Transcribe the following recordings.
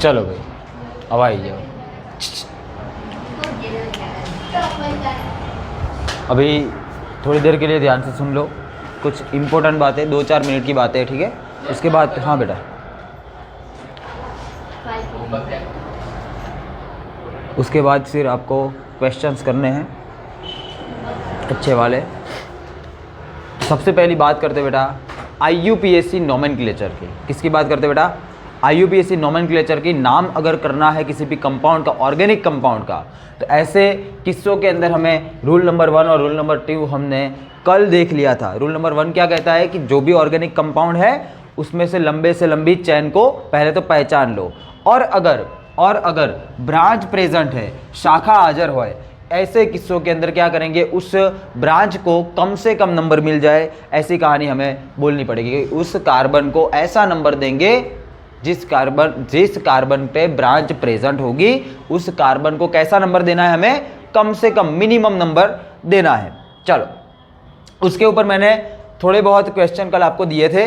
चलो भाई अब आई जाओ। अभी थोड़ी देर के लिए ध्यान से सुन लो, कुछ इम्पोर्टेंट बातें, 2-4 मिनट की बातें, ठीक है। उसके बाद हाँ बेटा, उसके बाद फिर आपको क्वेश्चंस करने हैं अच्छे वाले। सबसे पहली बात करते बेटा IUPAC नोमेनक्लेचर की। किसकी बात करते बेटा? IUPAC नोमेनक्लेचर की। नाम अगर करना है किसी भी कंपाउंड का, ऑर्गेनिक कंपाउंड का, तो ऐसे किस्सों के अंदर हमें रूल नंबर 1 और रूल नंबर 2 हमने कल देख लिया था। रूल नंबर 1 क्या कहता है कि जो भी ऑर्गेनिक कंपाउंड है उसमें से लंबे से लंबी चेन को पहले तो पहचान लो, और अगर ब्रांच प्रेजेंट है, शाखा हाजिर हो, ऐसे किस्सों के अंदर क्या करेंगे, उस ब्रांच को कम से कम नंबर मिल जाए, ऐसी कहानी हमें बोलनी पड़ेगी। उस कार्बन को ऐसा नंबर देंगे जिस कार्बन पे ब्रांच प्रेजेंट होगी, उस कार्बन को कैसा नंबर देना है हमें, कम से कम मिनिमम नंबर देना है। चलो, उसके ऊपर मैंने थोड़े बहुत क्वेश्चन कल आपको दिए थे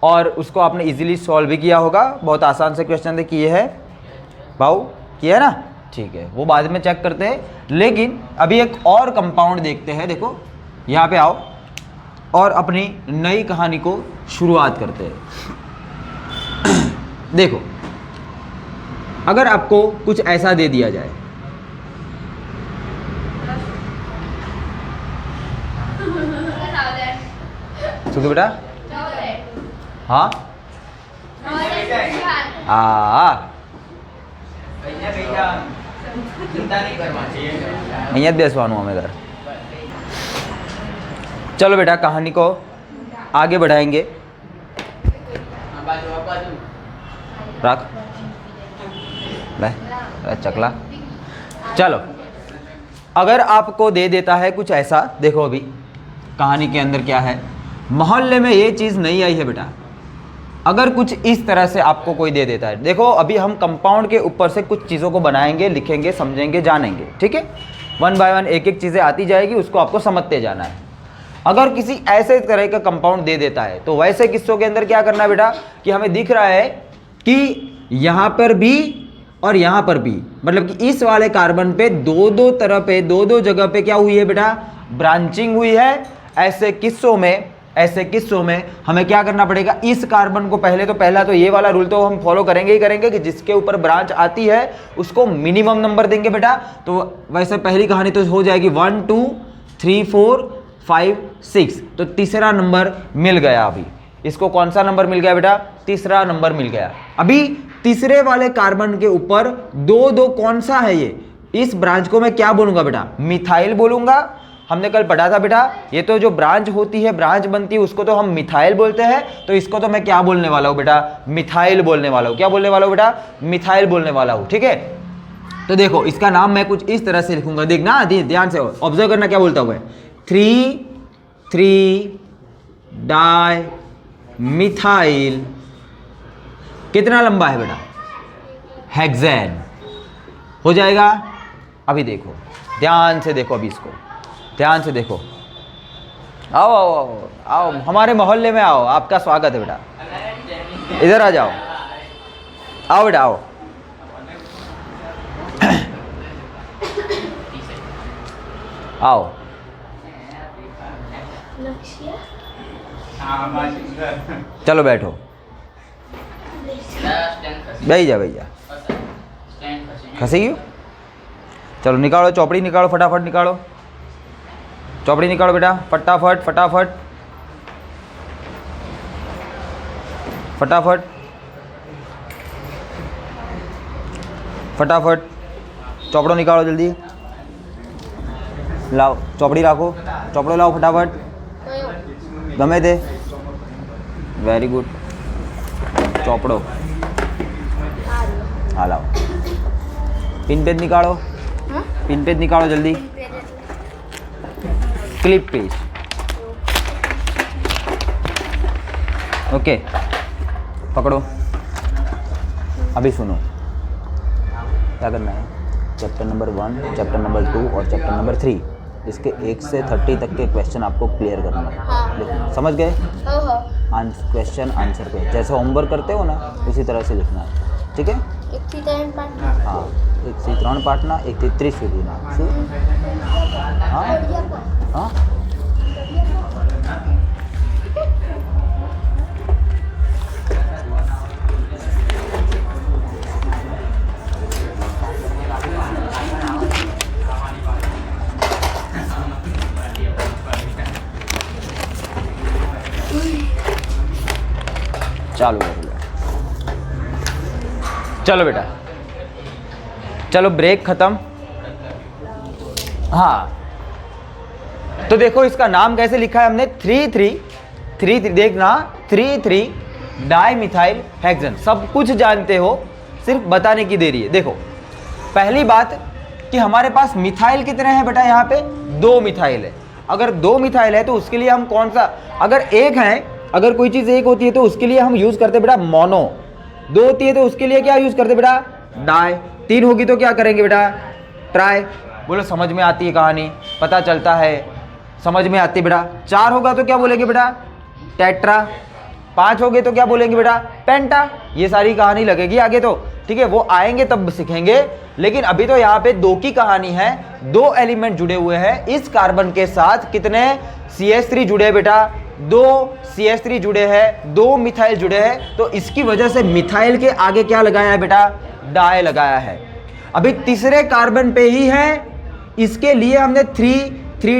और उसको आपने इजीली सॉल्व भी किया होगा। बहुत आसान से क्वेश्चन थे, किए हैं भाऊ, किया है ना? ठीक है, वो बाद में चेक करते हैं। लेकिन अभी एक और कंपाउंड देखते हैं। देखो यहाँ पे आओ और अपनी नई कहानी को शुरुआत करते हैं। देखो, अगर आपको कुछ ऐसा दे दिया जाए, सुनो बेटा, हाँ અહીંયા જ બેસવાનું અમે घर। चलो बेटा, कहानी को आगे बढ़ाएंगे। रख ले चकला। चलो, अगर आपको दे देता है कुछ ऐसा, देखो अभी कहानी के अंदर क्या है। मोहल्ले में ये चीज़ नहीं आई है बेटा। अगर कुछ इस तरह से आपको कोई दे देता है, देखो अभी हम कंपाउंड के ऊपर से कुछ चीज़ों को बनाएंगे, लिखेंगे, समझेंगे, जानेंगे, ठीक है। 1 बाय 1 एक एक चीज़ें आती जाएगी, उसको आपको समझते जाना है। अगर किसी ऐसे तरह का कंपाउंड दे देता है तो वैसे किस्सों के अंदर क्या करना है बेटा, कि हमें दिख रहा है कि यहाँ पर भी और यहाँ पर भी, मतलब कि इस वाले कार्बन पे दो तरह पे, दो जगह पे क्या हुई है बेटा, ब्रांचिंग हुई है। ऐसे किस्सों में हमें क्या करना पड़ेगा, इस कार्बन को पहला तो ये वाला रूल तो हम फॉलो करेंगे ही करेंगे कि जिसके ऊपर ब्रांच आती है उसको मिनिमम नंबर देंगे बेटा। तो वैसे पहली कहानी तो हो जाएगी 1 2 3 4 5 6, तो तीसरा नंबर मिल गया। अभी इसको कौन सा नंबर मिल गया बेटा, तीसरा नंबर मिल गया। अभी तीसरे वाले कार्बन के ऊपर दो कौन सा है ये, इस ब्रांच को मैं क्या बोलूंगा बेटा, मिथाइल बोलूंगा। हमने कल पढ़ा था बेटा, ये तो जो ब्रांच होती है, ब्रांच बनती है, उसको तो हम मिथाइल बोलते हैं। तो इसको तो मैं क्या बोलने वाला हूँ बेटा, मिथाइल बोलने वाला हूँ। क्या बोलने वाला हूँ बेटा, मिथाइल बोलने वाला हूँ, ठीक है। तो देखो इसका नाम मैं कुछ इस तरह से लिखूंगा, देखना ध्यान से ऑब्जर्व करना क्या बोलता हूँ मैं। 3 डाई मिथाइल, कितना लंबा है बेटा, हेक्सेन हो जाएगा। अभी देखो ध्यान से देखो, अभी इसको ध्यान से देखो। आओ आओ आओ आओ, हमारे मोहल्ले में आओ, आपका स्वागत है बेटा, इधर आ जाओ, आओ बेटा आओ। आओ चलो बैठो, भैया खसी क्यों। चलो निकालो चौपड़ी, निकालो फटाफट, निकालो चौपड़ी, निकालो बेटा फटाफट फटाफट फटाफट फटाफट। चौपड़ो निकालो जल्दी, लाओ चौपड़ी रखो, चौपड़ो लाओ फटाफट, गमे थे, वेरी गुड, चौपड़ो हाँ लाओ, पिन पेज निकालो, पिन पेज निकालो जल्दी, क्लिप पेज, ओके पकड़ो। अभी सुनो क्या करना है, चैप्टर नंबर 1, चैप्टर नंबर 2 और चैप्टर नंबर 3, इसके 1 से 30 तक के क्वेश्चन आपको क्लियर करना है। हाँ। समझ गए? क्वेश्चन आंसर पे जैसे होमवर्क करते हो ना उसी तरह से लिखना है, ठीक है? एक थी 3 पार्टना, हाँ 1 से 3 पार्टना, 1 से 30 સુધી ના શું? हाँ हाँ चालू कर लो। चलो बेटा, चलो ब्रेक खत्म। हाँ तो देखो इसका नाम कैसे लिखा है हमने, 3,3 देखना 3,3 डाइमिथाइल हेक्सेन। सब कुछ जानते हो, सिर्फ बताने की देरी है। देखो पहली बात कि हमारे पास मिथाइल कितने हैं बेटा, यहाँ पे 2 मिथाइल है। अगर 2 मिथाइल है तो उसके लिए हम कौन सा, अगर एक है, अगर कोई चीज़ एक होती है तो उसके लिए हम यूज़ करते बेटा मोनो, 2 होती है तो उसके लिए क्या यूज़ करते बेटा डाई, 3 होगी तो क्या करेंगे बेटा ट्राई। बोलो समझ में आती है कहानी, पता चलता है, समझ में आती है बेटा। 4 होगा तो क्या बोलेंगे बेटा टेट्रा, 5 हो गए तो क्या बोलेंगे बेटा पेंटा। ये सारी कहानी लगेगी आगे तो, ठीक है, वो आएंगे तब सीखेंगे। लेकिन अभी तो यहाँ पे 2 की कहानी है, 2 एलिमेंट जुड़े हुए हैं इस कार्बन के साथ। कितने CH3 जुड़े हैं बेटा, 2 CH3 जुड़े हैं, 2 मिथाइल जुड़े हैं, तो इसकी वजह से मिथाइल के आगे क्या लगाया है बेटा डाई लगाया है। अभी तीसरे कार्बन पे ही है, इसके लिए हमने 3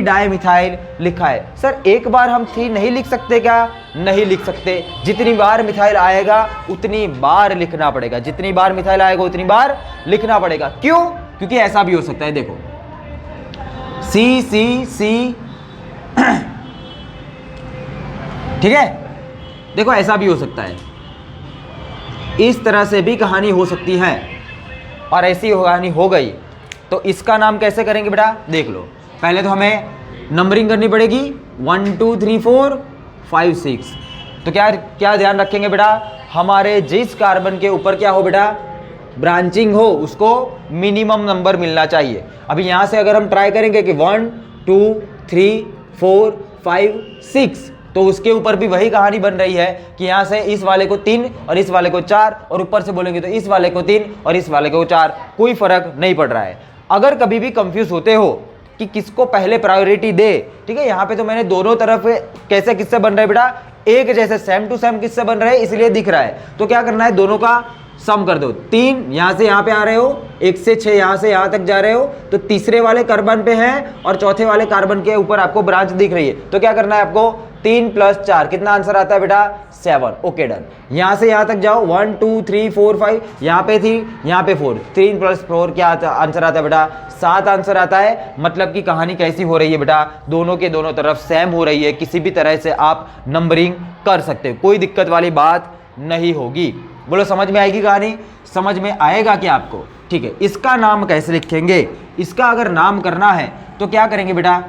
डाइमिथाइल लिखा है। सर एक बार हम 3 नहीं लिख सकते क्या? नहीं लिख सकते, जितनी बार मिथाइल आएगा उतनी बार लिखना पड़ेगा, जितनी बार मिथाइल आएगा उतनी बार लिखना पड़ेगा। क्यों? क्योंकि ऐसा भी हो सकता है, देखो C ठीक है, देखो ऐसा भी हो सकता है, इस तरह से भी कहानी हो सकती है, और ऐसी कहानी हो गई तो इसका नाम कैसे करेंगे बेटा देख लो। पहले तो हमें नंबरिंग करनी पड़ेगी 1 2 3 4 5 6। तो क्या क्या ध्यान रखेंगे बेटा, हमारे जिस कार्बन के ऊपर क्या हो बेटा ब्रांचिंग हो उसको मिनिमम नंबर मिलना चाहिए। अभी यहाँ से अगर हम ट्राई करेंगे कि 1 2 3 4 5 6, तो उसके ऊपर भी वही कहानी बन रही है कि यहाँ से इस वाले को 3 और इस वाले को 4, और ऊपर से बोलेंगे तो इस वाले को 3 और इस वाले को 4, कोई फर्क नहीं पड़ रहा है। अगर कभी भी कंफ्यूज होते हो कि किसको पहले प्रायोरिटी दे, ठीक है, यहाँ पे तो मैंने दोनों तरफ कैसे किससे बन रहे बेटा एक जैसे सेम टू सेम किससे बन रहे इसलिए दिख रहा है। तो क्या करना है, दोनों का सम कर दो। 3 यहाँ से यहाँ पे आ रहे हो, 1 से 6 यहाँ से यहाँ तक जा रहे हो, तो तीसरे वाले कार्बन पे हैं और चौथे वाले कार्बन के ऊपर आपको ब्रांच दिख रही है। तो क्या करना है आपको 3 + 4 कितना आंसर आता है बेटा 7। Okay done. यहाँ से यहाँ तक जाओ 1 2 3 4 5, यहाँ पे थी यहाँ पे 4, 3 + 4 क्या आंसर आता है बेटा 7 आंसर आता है। मतलब कि कहानी कैसी हो रही है बेटा, दोनों के दोनों तरफ सेम हो रही है, किसी भी तरह से आप नंबरिंग कर सकते हो, कोई दिक्कत वाली बात नहीं होगी। बोलो समझ में आएगी कहानी, समझ में आएगा क्या आपको? ठीक है, इसका नाम कैसे लिखेंगे, इसका अगर नाम करना है तो क्या करेंगे बेटा,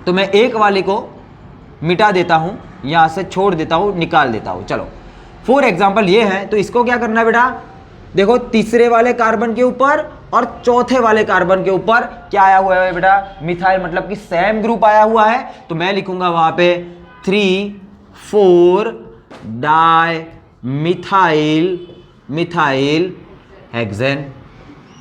तो मैं एक वाले को मिटा देता हूं, यहां से छोड़ देता हूं, निकाल देता हूं। चलो फॉर एग्जांपल ये है, तो इसको क्या करना है बेटा, देखो तीसरे वाले कार्बन के ऊपर और चौथे वाले कार्बन के ऊपर क्या आया हुआ है बेटा मिथाइल, मतलब कि सेम ग्रुप आया हुआ है। तो मैं लिखूंगा वहां पे 3 4 डाई मिथाइल हेक्सेन।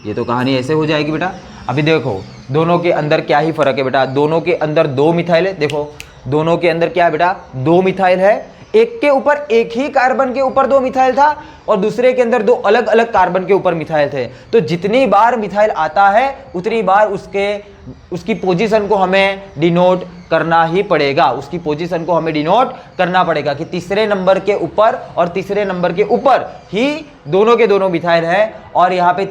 ये तो कहानी ऐसे हो जाएगी बेटा। अभी देखो दोनों के अंदर क्या ही फर्क है बेटा, दोनों के अंदर 2 मिथाइल है, देखो दोनों के अंदर क्या है बेटा 2 मिथाइल है। एक के ऊपर एक ही कार्बन के ऊपर 2 मिथाइल था और दूसरे के अंदर 2 अलग अलग कार्बन के ऊपर मिथाइल थे। तो जितनी बार मिथाइल आता है उतनी बार उसके उसकी पोजीशन को हमें डिनोट करना ही पड़ेगा, उसकी पोजीशन को हमें डिनोट करना पड़ेगा कि तीसरे नंबर के ऊपर और तीसरे नंबर के ऊपर ही दोनों के दोनों मिथाइल है, और यहाँ पे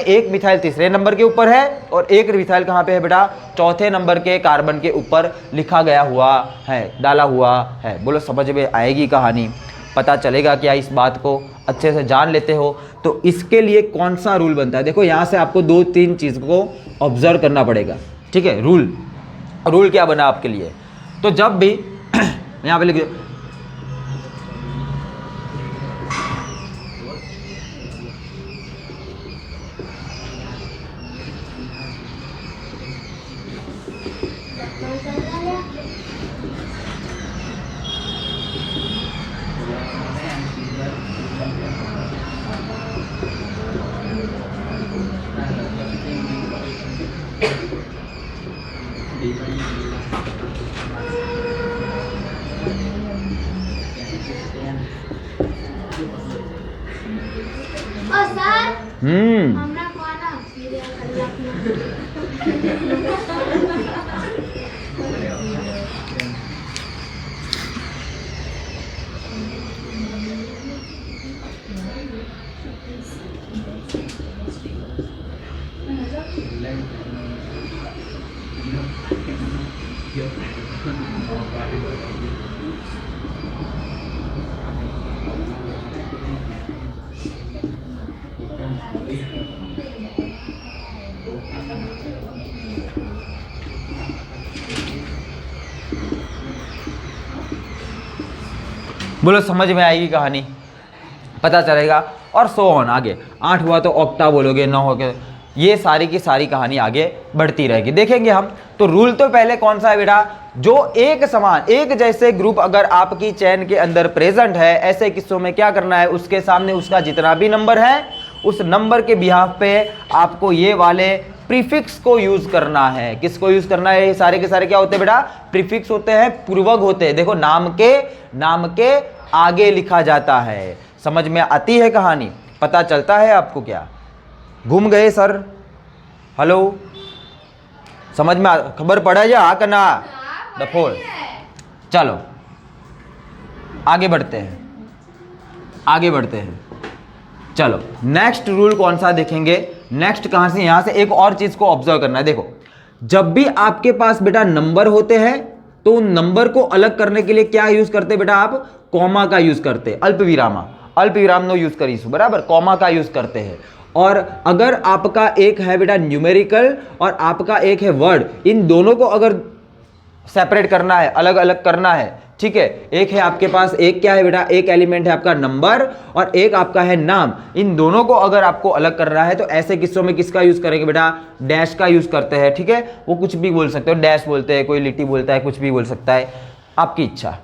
एक मिथाइल तीसरे नंबर के ऊपर है और एक मिथाइल कहाँ पे है बेटा, चौथे नंबर के कार्बन के ऊपर लिखा गया हुआ है, डाला हुआ है। बोलो समझ में आएगी कहानी, पता चलेगा क्या, इस बात को अच्छे से जान लेते हो तो इसके लिए कौन सा रूल बनता है। देखो यहाँ से आपको 2-3 चीज़ को ऑब्जर्व करना पड़ेगा, ठीक है। रूल क्या बना आपके लिए, तो जब भी यहाँ पे लिख बोलो समझ में आएगी कहानी, पता चलेगा। और सो ऑन आगे, 8 हुआ तो ऑक्टा बोलोगे, 9 हो गया, ये सारी की सारी कहानी आगे बढ़ती रहेगी, देखेंगे हम। तो रूल तो पहले कौन सा है बेटा, जो एक समान एक जैसे ग्रुप अगर आपकी चेन के अंदर प्रेजेंट है, ऐसे किस्सों में क्या करना है, उसके सामने उसका जितना भी नंबर है उस नंबर के बिहाफ पे आपको ये वाले प्रीफिक्स को यूज करना है। किसको यूज करना है, ये सारे के सारे क्या होते हैं बेटा, प्रीफिक्स होते हैं, पूर्वक होते हैं। देखो नाम के आगे लिखा जाता है। समझ में आती है कहानी, पता चलता है आपको क्या, घूम गए सर, हेलो, समझ में खबर पड़ा जा आ करना दफोर। चलो आगे बढ़ते हैं, चलो नेक्स्ट रूल कौन सा देखेंगे, नेक्स्ट कहां से, यहां से एक और चीज को ऑब्जर्व करना है। देखो जब भी आपके पास बेटा नंबर होते हैं तो उन नंबर को अलग करने के लिए क्या यूज करते बेटा, आप कॉमा का यूज करते, अल्प विराम नो यूज करी, बराबर, कॉमा का यूज करते हैं। और अगर आपका एक है बेटा न्यूमेरिकल और आपका एक है वर्ड, इन दोनों को अगर सेपरेट करना है, अलग अलग करना है, ठीक है, एक है आपके पास, एक क्या है बेटा, एक एलिमेंट है आपका नंबर और एक आपका है नाम, इन दोनों को अगर आपको अलग करना है तो ऐसे किस्सों में किसका यूज करेंगे बेटा, डैश का यूज करते हैं, ठीक है। वो कुछ भी बोल सकते हो, डैश बोलते हैं, कोई लिट्टी बोलता है, कुछ भी बोल सकता है, आपकी इच्छा,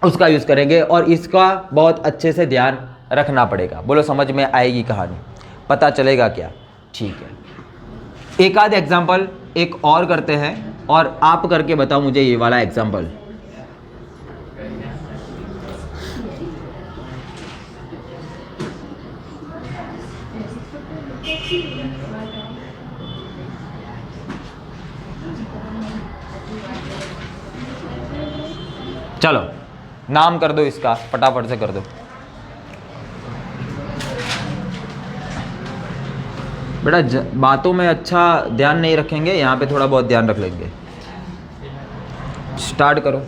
उसका यूज करेंगे और इसका बहुत अच्छे से ध्यान रखना पड़ेगा। बोलो समझ में आएगी कहानी, पता चलेगा क्या, ठीक है। एक आध एग्जाम्पल एक और करते हैं और आप करके बताओ मुझे ये वाला एग्जाम्पल। चलो नाम कर दो इसका, फटाफट से कर दो बेटा, बातों में अच्छा ध्यान नहीं रखेंगे, यहाँ पे थोड़ा बहुत ध्यान रख लेंगे। स्टार्ट करो।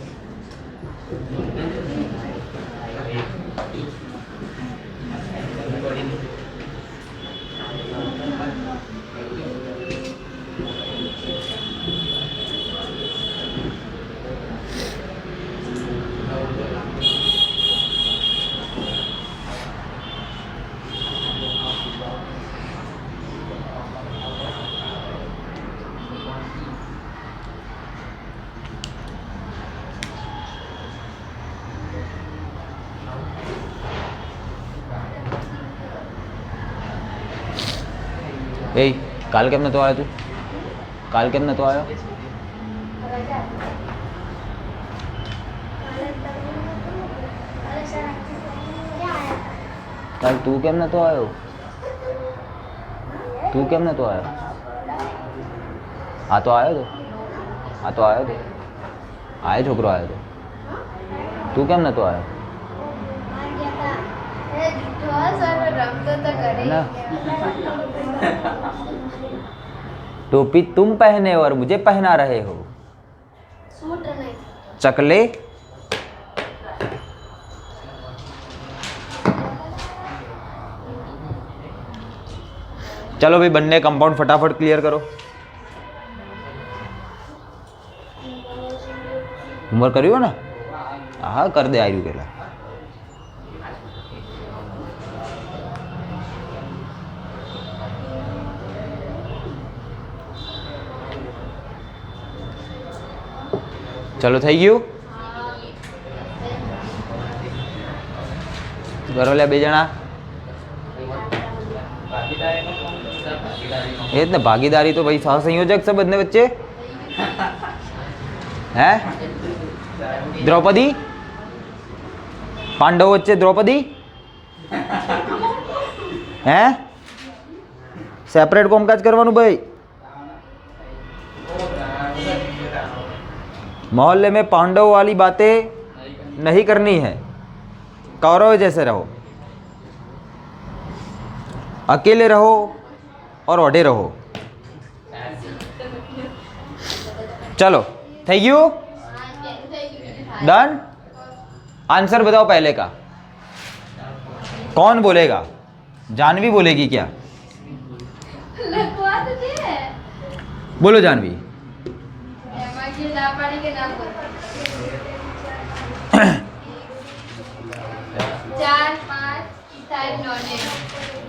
ए काल केम नतो आया तू, काल केम नतो आया, काल तू केम नतो आयो, तू केम नतो आया, आ तो आयो तो आए छोकरो आयो तो तू केम नतो आयो ना। टोपी तुम पहने और मुझे पहना रहे हो। चकले चलो भाई बनने कंपाउंड फटाफट क्लियर करो। होमवर्क करियो ना। हाँ कर दे आयु केला। चलो થઈ ગયું કરો લે બે જણા એ જ ને ભાગીદારી તો ભાઈ સહસંયોજક છે બંને વચ્ચે હે દ્રૌપદી પાંડવો વચ્ચે દ્રૌપદી હે સેપરેટ કામકાજ કરવાનું ભાઈ मोहल्ले में पांडव वाली बातें नहीं करनी है कौरव जैसे रहो अकेले रहो और ओढ़े रहो। चलो थैंक यू डन। आंसर बताओ पहले का कौन बोलेगा जानवी बोलेगी क्या बोलो जानवी।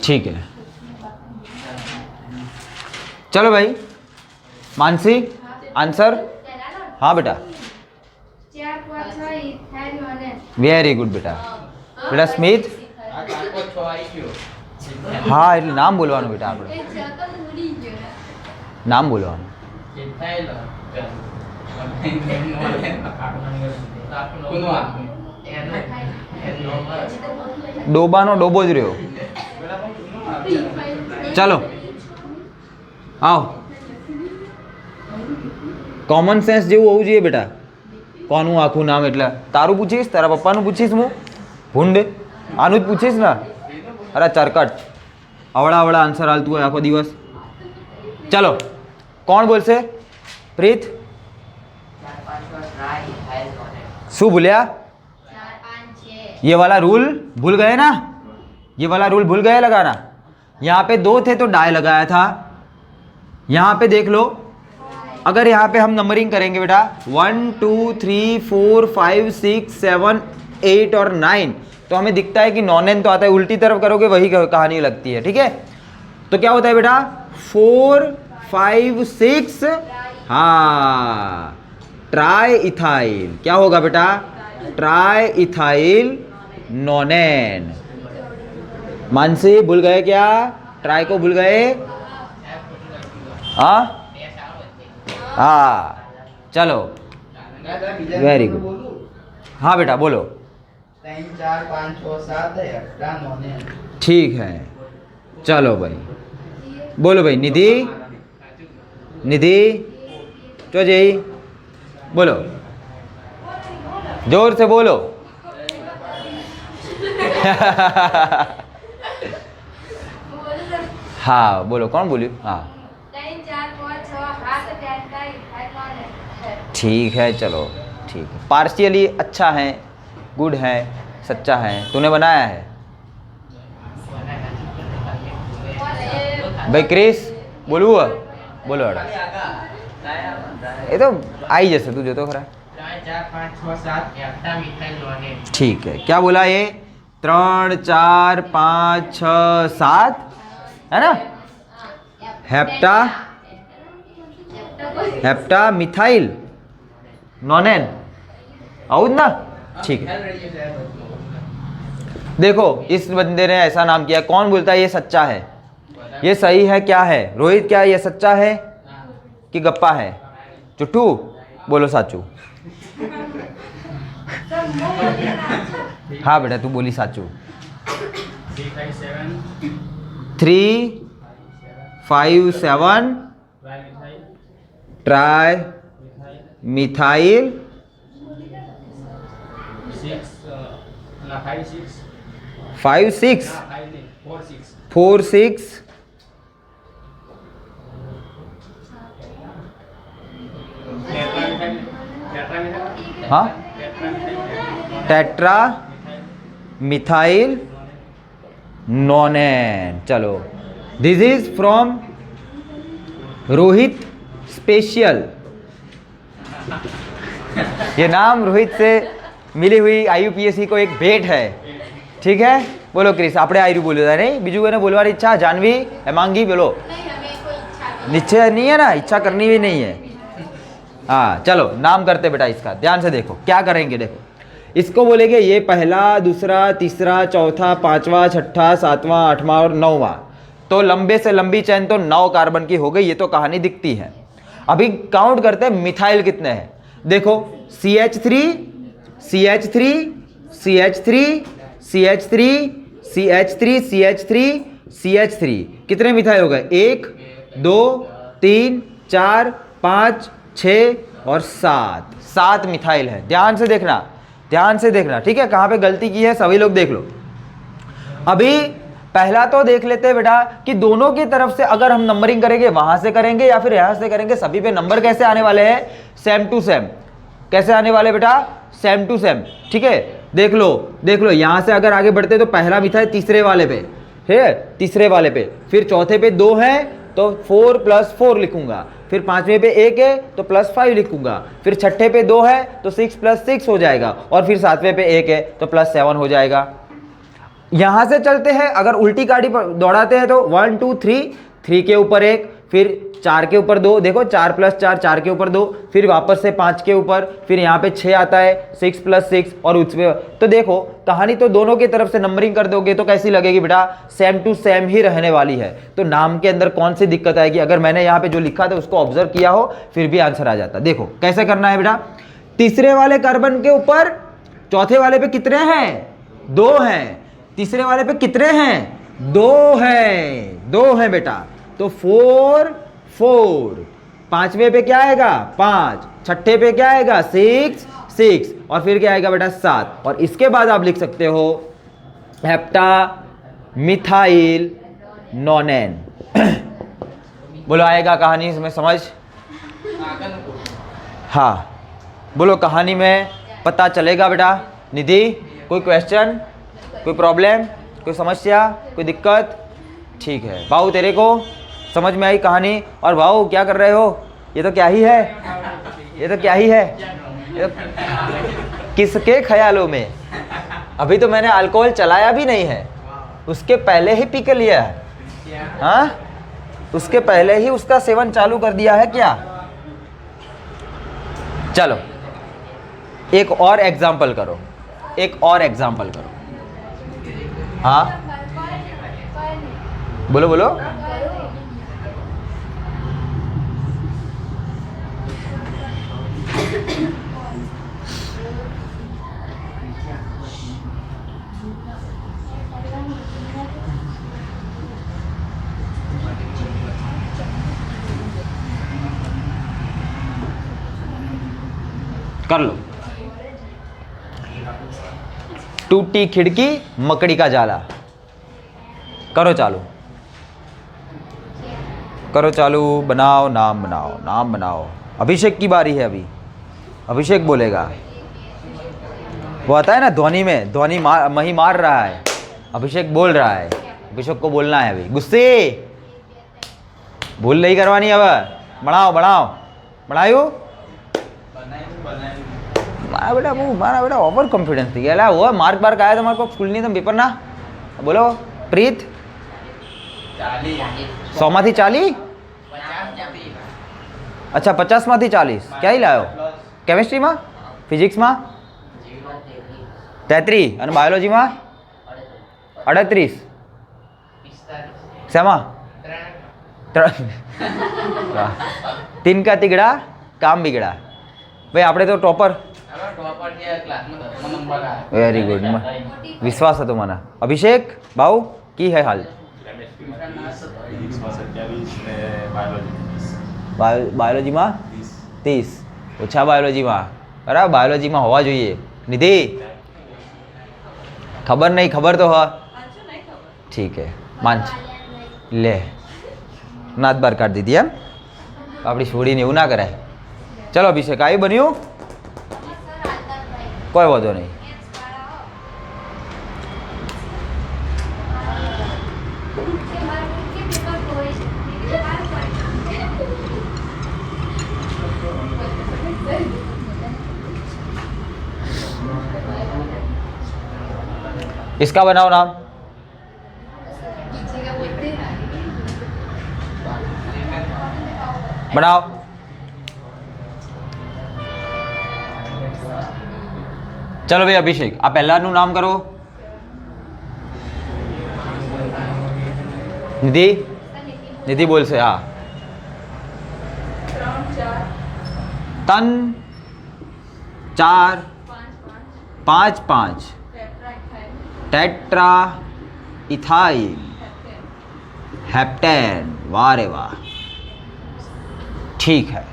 ठीक है चलो भाई मानसी आंसर हाँ बेटा वेरी गुड बेटा बेटा स्मित हाँ એટલે નામ બોલવાનું બેટા આપણે નામ બોલવાનું ડોબાનો ડોબો જ રહ્યો। ચાલો આવો કોમન સેન્સ જેવું હોવું જોઈએ બેટા। કોનું આખું નામ એટલે તારું પૂછીશ તારા પપ્પાનું પૂછીશ હું ભૂંડ આનું જ પૂછીશ ને અરે ચરકટ અવળા અવળા આન્સર હાલતું હોય આખો દિવસ। ચલો કોણ બોલશે પ્રીત शू भूलिया ये वाला रूल भूल गए ना ये वाला रूल भूल गए लगाना। यहाँ पे दो थे तो डाई लगाया था। यहाँ पे देख लो अगर यहाँ पे हम नंबरिंग करेंगे बेटा 1 2 3 4 5 6 7 8 और 9 तो हमें दिखता है कि नॉन एन तो आता है उल्टी तरफ करोगे वही कहानी लगती है। ठीक है तो क्या होता है बेटा 4 5 6 हाँ ट्राई इथाइल क्या होगा बेटा ट्राई इथाइल नॉनेन। मानसी भूल गए क्या ट्राई को भूल गए हाँ हाँ चलो वेरी गुड हाँ बेटा बोलो 3 4 5 6 7 एक्स्ट्रा नॉनेन। ठीक है चलो भाई बोलो भाई निधि निधि चो जी बोलो जोर से बोलो हाँ बोलो कौन बोलियो हाँ ठीक है चलो ठीक है पार्शियली अच्छा है गुड है सच्चा है तूने बनाया है भाई क्रिस बोलू बोलो अड़ा ये तो आई जैसे तू जो तो खरा 4 5 6 7 एक्स्ट्रा मिथाइल नॉनेन। ठीक है क्या बोला ये 3 4 5 6 7 है ना hepta hepta methyl nonane out ना ठीक है। देखो इस बंदे ने ऐसा नाम किया कौन बोलता है ये सच्चा है ये सही है क्या है रोहित क्या ये सच्चा है कि गप्पा है चुट्टू बोलो साचू हाँ बेटा तू बोली साचू 3 5 7 ट्राई मिथाइल 5 6 4 6 हाँ टेट्रा मिथाइल नोनेन। चलो, this is from Rohit special. ये नाम रोहित से मिली हुई IUPAC को एक भेंट है, ठीक है। बोलो क्रिस, आपने आयु बोलो था नहीं, बीजू ने बोलवारी इच्छा, जानवी हेमांगी बोलो। निश्चय नहीं है ना, इच्छा करनी भी नहीं है। हाँ चलो, नाम करते बेटा इसका, ध्यान से देखो क्या करेंगे। देखो, इसको बोलेंगे ये पहला, दूसरा, तीसरा, चौथा, पांचवा, छठा, सातवां, आठवां और नौवां। तो लंबे से लंबी चैन तो 9 कार्बन की हो गई, ये तो कहानी दिखती है। अभी काउंट करते हैं मिथाइल कितने हैं। देखो CH3 CH3 CH3 CH3 CH3 CH3 CH3 कितने मिथाइल हो गए? 1 2 3 4 5 6 और 7 मिथाइल है। ध्यान से देखना, ध्यान से देखना, ठीक है। कहाँ पे गलती की है सभी लोग देख लो। अभी पहला तो देख लेते हैं बेटा कि दोनों की तरफ से अगर हम नंबरिंग करेंगे, वहां से करेंगे या फिर यहां से करेंगे, सभी पे नंबर कैसे आने वाले हैं? Same to same. कैसे आने वाले बेटा? सेम टू सेम, ठीक है। देख लो, देख लो, यहां से अगर आगे बढ़ते तो पहला मिथाइल तीसरे वाले पे है, तीसरे वाले पे, फिर चौथे पे 2 है तो 4 + 4 लिखूंगा, फिर पांचवें पे 1 है तो +5 लिखूंगा, फिर छठे पे 2 है तो 6 + 6 हो जाएगा, और फिर सातवें पे 1 है तो +7 हो जाएगा। यहां से चलते हैं, अगर उल्टी गाड़ी पर दौड़ाते हैं तो 1 2 3 के ऊपर 1, फिर 4 के ऊपर 2, देखो 4 + 4 4 के ऊपर 2, फिर वापस से 5 के ऊपर, फिर यहाँ पे 6 आता है, 6 + 6 और उसमें। तो देखो कहानी तो दोनों की तरफ से नंबरिंग कर दोगे तो कैसी लगेगी बेटा? सेम टू सेम ही रहने वाली है। तो नाम के अंदर कौन सी दिक्कत आएगी? अगर मैंने यहाँ पे जो लिखा था उसको ऑब्जर्व किया हो फिर भी आंसर आ जाता। देखो कैसे करना है बेटा। तीसरे वाले कार्बन के ऊपर चौथे वाले पे कितने हैं? 2 हैं। तीसरे वाले पे कितने हैं? 2 हैं, 2 हैं बेटा। तो 4 4, पांचवें पे क्या आएगा? 5, छठे पे क्या आएगा? 6 6, और फिर क्या आएगा बेटा? 7। और इसके बाद आप लिख सकते हो हेप्टा मिथाइल नोनेन। बोलो आएगा कहानी में समझ? हाँ बोलो, कहानी में पता चलेगा बेटा। निधि कोई क्वेश्चन, कोई प्रॉब्लम, कोई समस्या, कोई दिक्कत? ठीक है भाऊ, तेरे को समझ में आई कहानी? और भाऊ क्या कर रहे हो? ये तो क्या ही है, ये तो क्या ही है, ये तो किसके ख्यालों में? अभी तो मैंने अल्कोहल चलाया भी नहीं है, उसके पहले ही पी के लिया है। हाँ, उसके पहले ही उसका सेवन चालू कर दिया है क्या? चलो एक और एग्जाम्पल करो, एक और एग्जाम्पल करो। हाँ बोलो बोलो। कर लो। टूटी खिड़की मकड़ी का जाला। करो चालू, करो चालू, बनाओ नाम, बनाओ नाम, बनाओ। अभिषेक की बारी है अभी, अभिषेक बोलेगा। वो आता है ना ध्वनि में, ध्वनि मही मार रहा है, अभिषेक बोल रहा है, अभिषेक को बोलना है अभी। गुस्से भूल नहीं करवानी अब। बढ़ाओ बढ़ाओ, बढ़ायो मारा बेटा, मुँह मारा बेटा, ओवर कॉन्फिडेंस थी क्या? वो मार्क बार का आया तुम्हारे को स्कूल नहीं तुम पेपर ना? बोलो प्रीत। 100 માંથી 40? अच्छा 50 માંથી 40 क्या ही लायो? केमिस्ट्री में, फिजिक्स में 33 और बायोलॉजी में 38? सेमा 3 का तिगड़ा काम बिगड़ा। भाई आपने तो टॉपर, वेरी गुड, विश्वास है तुम्हारा। अभिषेक भाऊ की है हाल? બાયોલોજીમાં 30 ઓછા બાયોલોજીમાં બરાબર બાયોલોજીમાં હોવા જોઈએ નિધિ ખબર નહીં ખબર તો હા ठीक है मान ले नाथ बार काट दी थी हम अपनी छोड़ी ने ना कराए चलो अभिषेक आई बनियो कोई वादो नहीं इसका बनाओ नाम बनाओ चलो भाई अभिषेक आप पहला नाम करो निधि निधि बोल से हाँ तन 4 5 5 टेट्रा इथाइल हेप्टेन वाह रे वाह ठीक है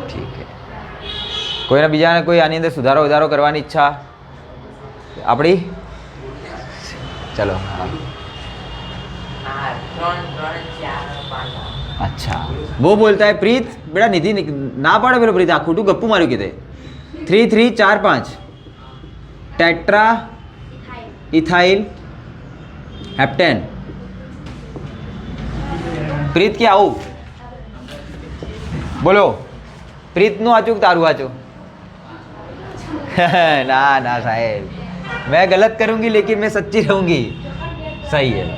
ठीक है कोई ना बीजा ने कोई आनी अंदर सुधारो उधारो करवानी इच्छा अपनी चलो हाँ अच्छा वो बोलता है प्रीत बेटा निधि ना पाड़े पेलो प्रीत आ खोटू गप्पू मारू किते 3 3 4 5 टेट्रा इथाइल हेप्टेन प्रीत क्या आऊ बोलो प्रीत नु आचू तारू आचू ना ना साहेब मैं गलत करूंगी लेकिन मैं सच्ची रहूंगी सही है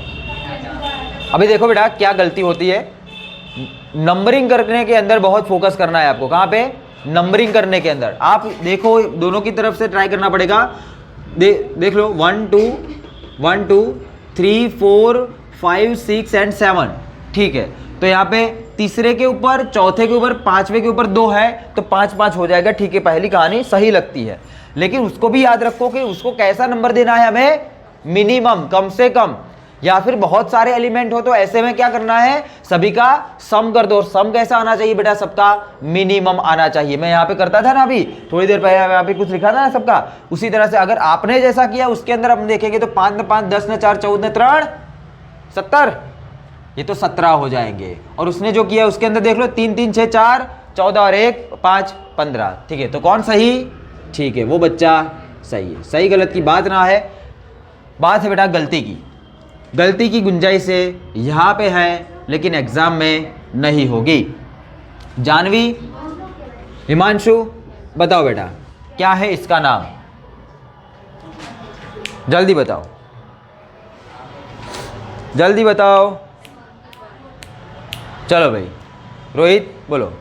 अभी देखो बेटा क्या गलती होती है नंबरिंग करने के अंदर बहुत फोकस करना है आपको कहाँ पे नंबरिंग करने के अंदर आप देखो दोनों की तरफ से ट्राई करना पड़ेगा देख लो 1 2 1 2 3 4 5 6 एंड 7 ठीक है तो यहाँ पे तीसरे के ऊपर चौथे के ऊपर पांचवे के ऊपर 2 है तो 5 5 हो जाएगा ठीक है पहली कहानी सही लगती है लेकिन उसको भी याद रखो कि उसको कैसा नंबर देना है हमें मिनिमम कम से कम या फिर बहुत सारे एलिमेंट हो तो ऐसे में क्या करना है सभी का सम कर दो सम कैसा आना चाहिए बेटा सबका मिनिमम आना चाहिए मैं यहाँ पे करता था ना अभी थोड़ी देर पहले यहाँ पे कुछ लिखा था ना सबका उसी तरह से अगर आपने जैसा किया उसके अंदर हम देखेंगे तो 5 ने 5 10 ने 4 14 ने 3 70 ये तो 17 हो जाएंगे और उसने जो किया उसके अंदर देख लो 3 3 6 4 14 और 1 5 15 ठीक है तो कौन सही ठीक है वो बच्चा सही है सही गलत की बात ना है बात है बेटा गलती की गुंजाइश से यहाँ पे है लेकिन एग्जाम में नहीं होगी जानवी हिमांशु बताओ बेटा क्या है इसका नाम जल्दी बताओ चलो भाई रोहित बोलो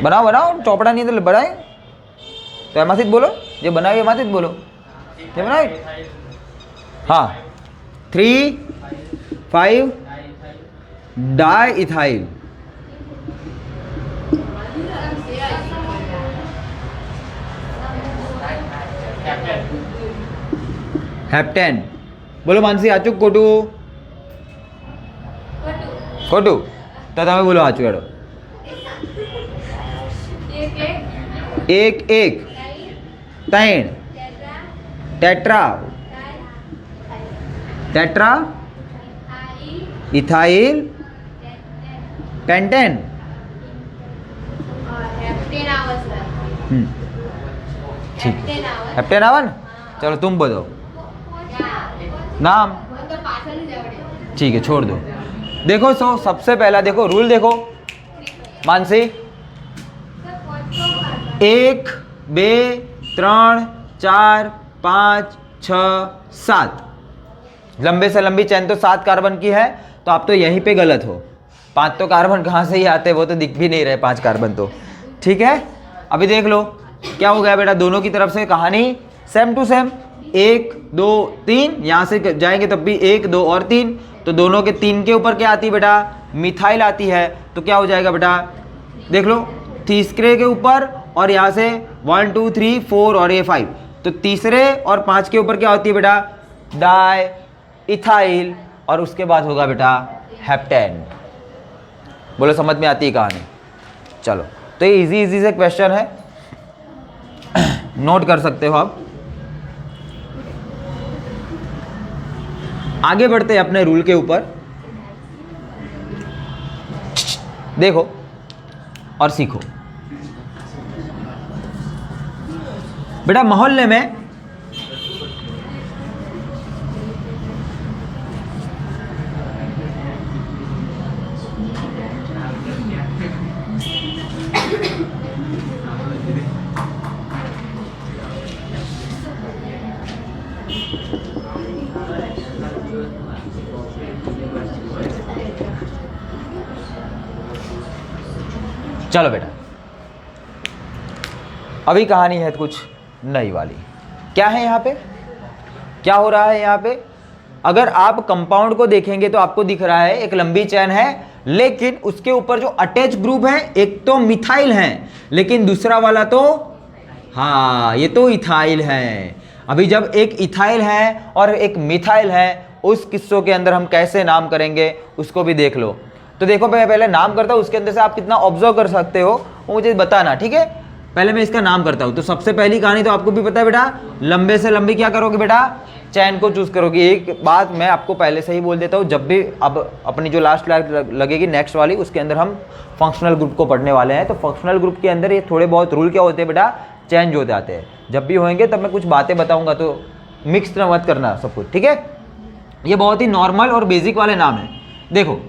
बनाओ ચોપડા ની અંદર બનાય તો એમાંથી જ બોલો જે બનાવ્યું એમાંથી જ બોલો જે બનાવ્યું હા 3 5 डाइइथाइल हेप्टेन बोलो मानसी आचू खोटू खोटू तो તમે બોલો આચું હેડો एक एक 3 टेट्रा इथाइल पेंटेन ठीक है हेप्टेन आवन चलो तुम बोलो नाम ठीक है छोड़ दो देखो सबसे पहला देखो रूल देखो मानसी 1 2 3 4 5 6 7 लंबे से लंबी चैन तो 7 कार्बन की है तो आप तो यहीं पे गलत हो 5 तो कार्बन कहाँ से ही आते वो तो दिख भी नहीं रहे 5 कार्बन तो ठीक है अभी देख लो क्या हो गया बेटा दोनों की तरफ से कहानी सेम टू सेम 1 2 3 यहाँ से जाएंगे तब भी 1 2 और 3 तो दोनों के 3 के ऊपर क्या आती है बेटा, मिथाइल आती है। तो क्या हो जाएगा बेटा, देख लो, तीसरे के ऊपर और यहाँ से 1 2 3 4 और ये 5, तो तीसरे और 5 के ऊपर क्या होती है बेटा, डाई इथाइल, और उसके बाद होगा बेटा हेप्टेन। बोलो समझ में आती है कहानी। चलो, तो ये इजी से क्वेश्चन है, नोट कर सकते हो आप। आगे बढ़ते हैं अपने रूल के ऊपर, देखो और सीखो। बेटा मोहल्ले में चलो बेटा, अभी कहानी है कुछ नई वाली। क्या है यहाँ पे, क्या हो रहा है यहाँ पे, अगर आप कंपाउंड को देखेंगे तो आपको दिख रहा है एक लंबी चेन है, लेकिन उसके ऊपर जो अटैच ग्रुप है एक तो मिथाइल है, लेकिन दूसरा वाला तो, हाँ ये तो इथाइल है। अभी जब एक इथाइल है और एक मिथाइल है, उस किस्सों के अंदर हम कैसे नाम करेंगे उसको भी देख लो। तो देखो मैं पहले नाम करता हूँ, उसके अंदर से आप कितना ऑब्जर्व कर सकते हो वो मुझे बताना, ठीक है। पहले मैं इसका नाम करता हूँ। तो सबसे पहली कहानी तो आपको भी पता है बेटा, लंबे से लंबी क्या करोगे बेटा, चैन को चूज करोगे। एक बात मैं आपको पहले से ही बोल देता हूँ, जब भी अब अपनी जो लास्ट लगेगी नेक्स्ट वाली, उसके अंदर हम फंक्शनल ग्रुप को पढ़ने वाले हैं। तो फंक्शनल ग्रुप के अंदर ये थोड़े बहुत रूल क्या होते हैं बेटा, चेंज हो जाते हैं। जब भी होंगे तब मैं कुछ बातें बताऊंगा, तो मिक्स मत करना सब कुछ, ठीक है। ये बहुत ही नॉर्मल और बेसिक वाले नाम है। देखो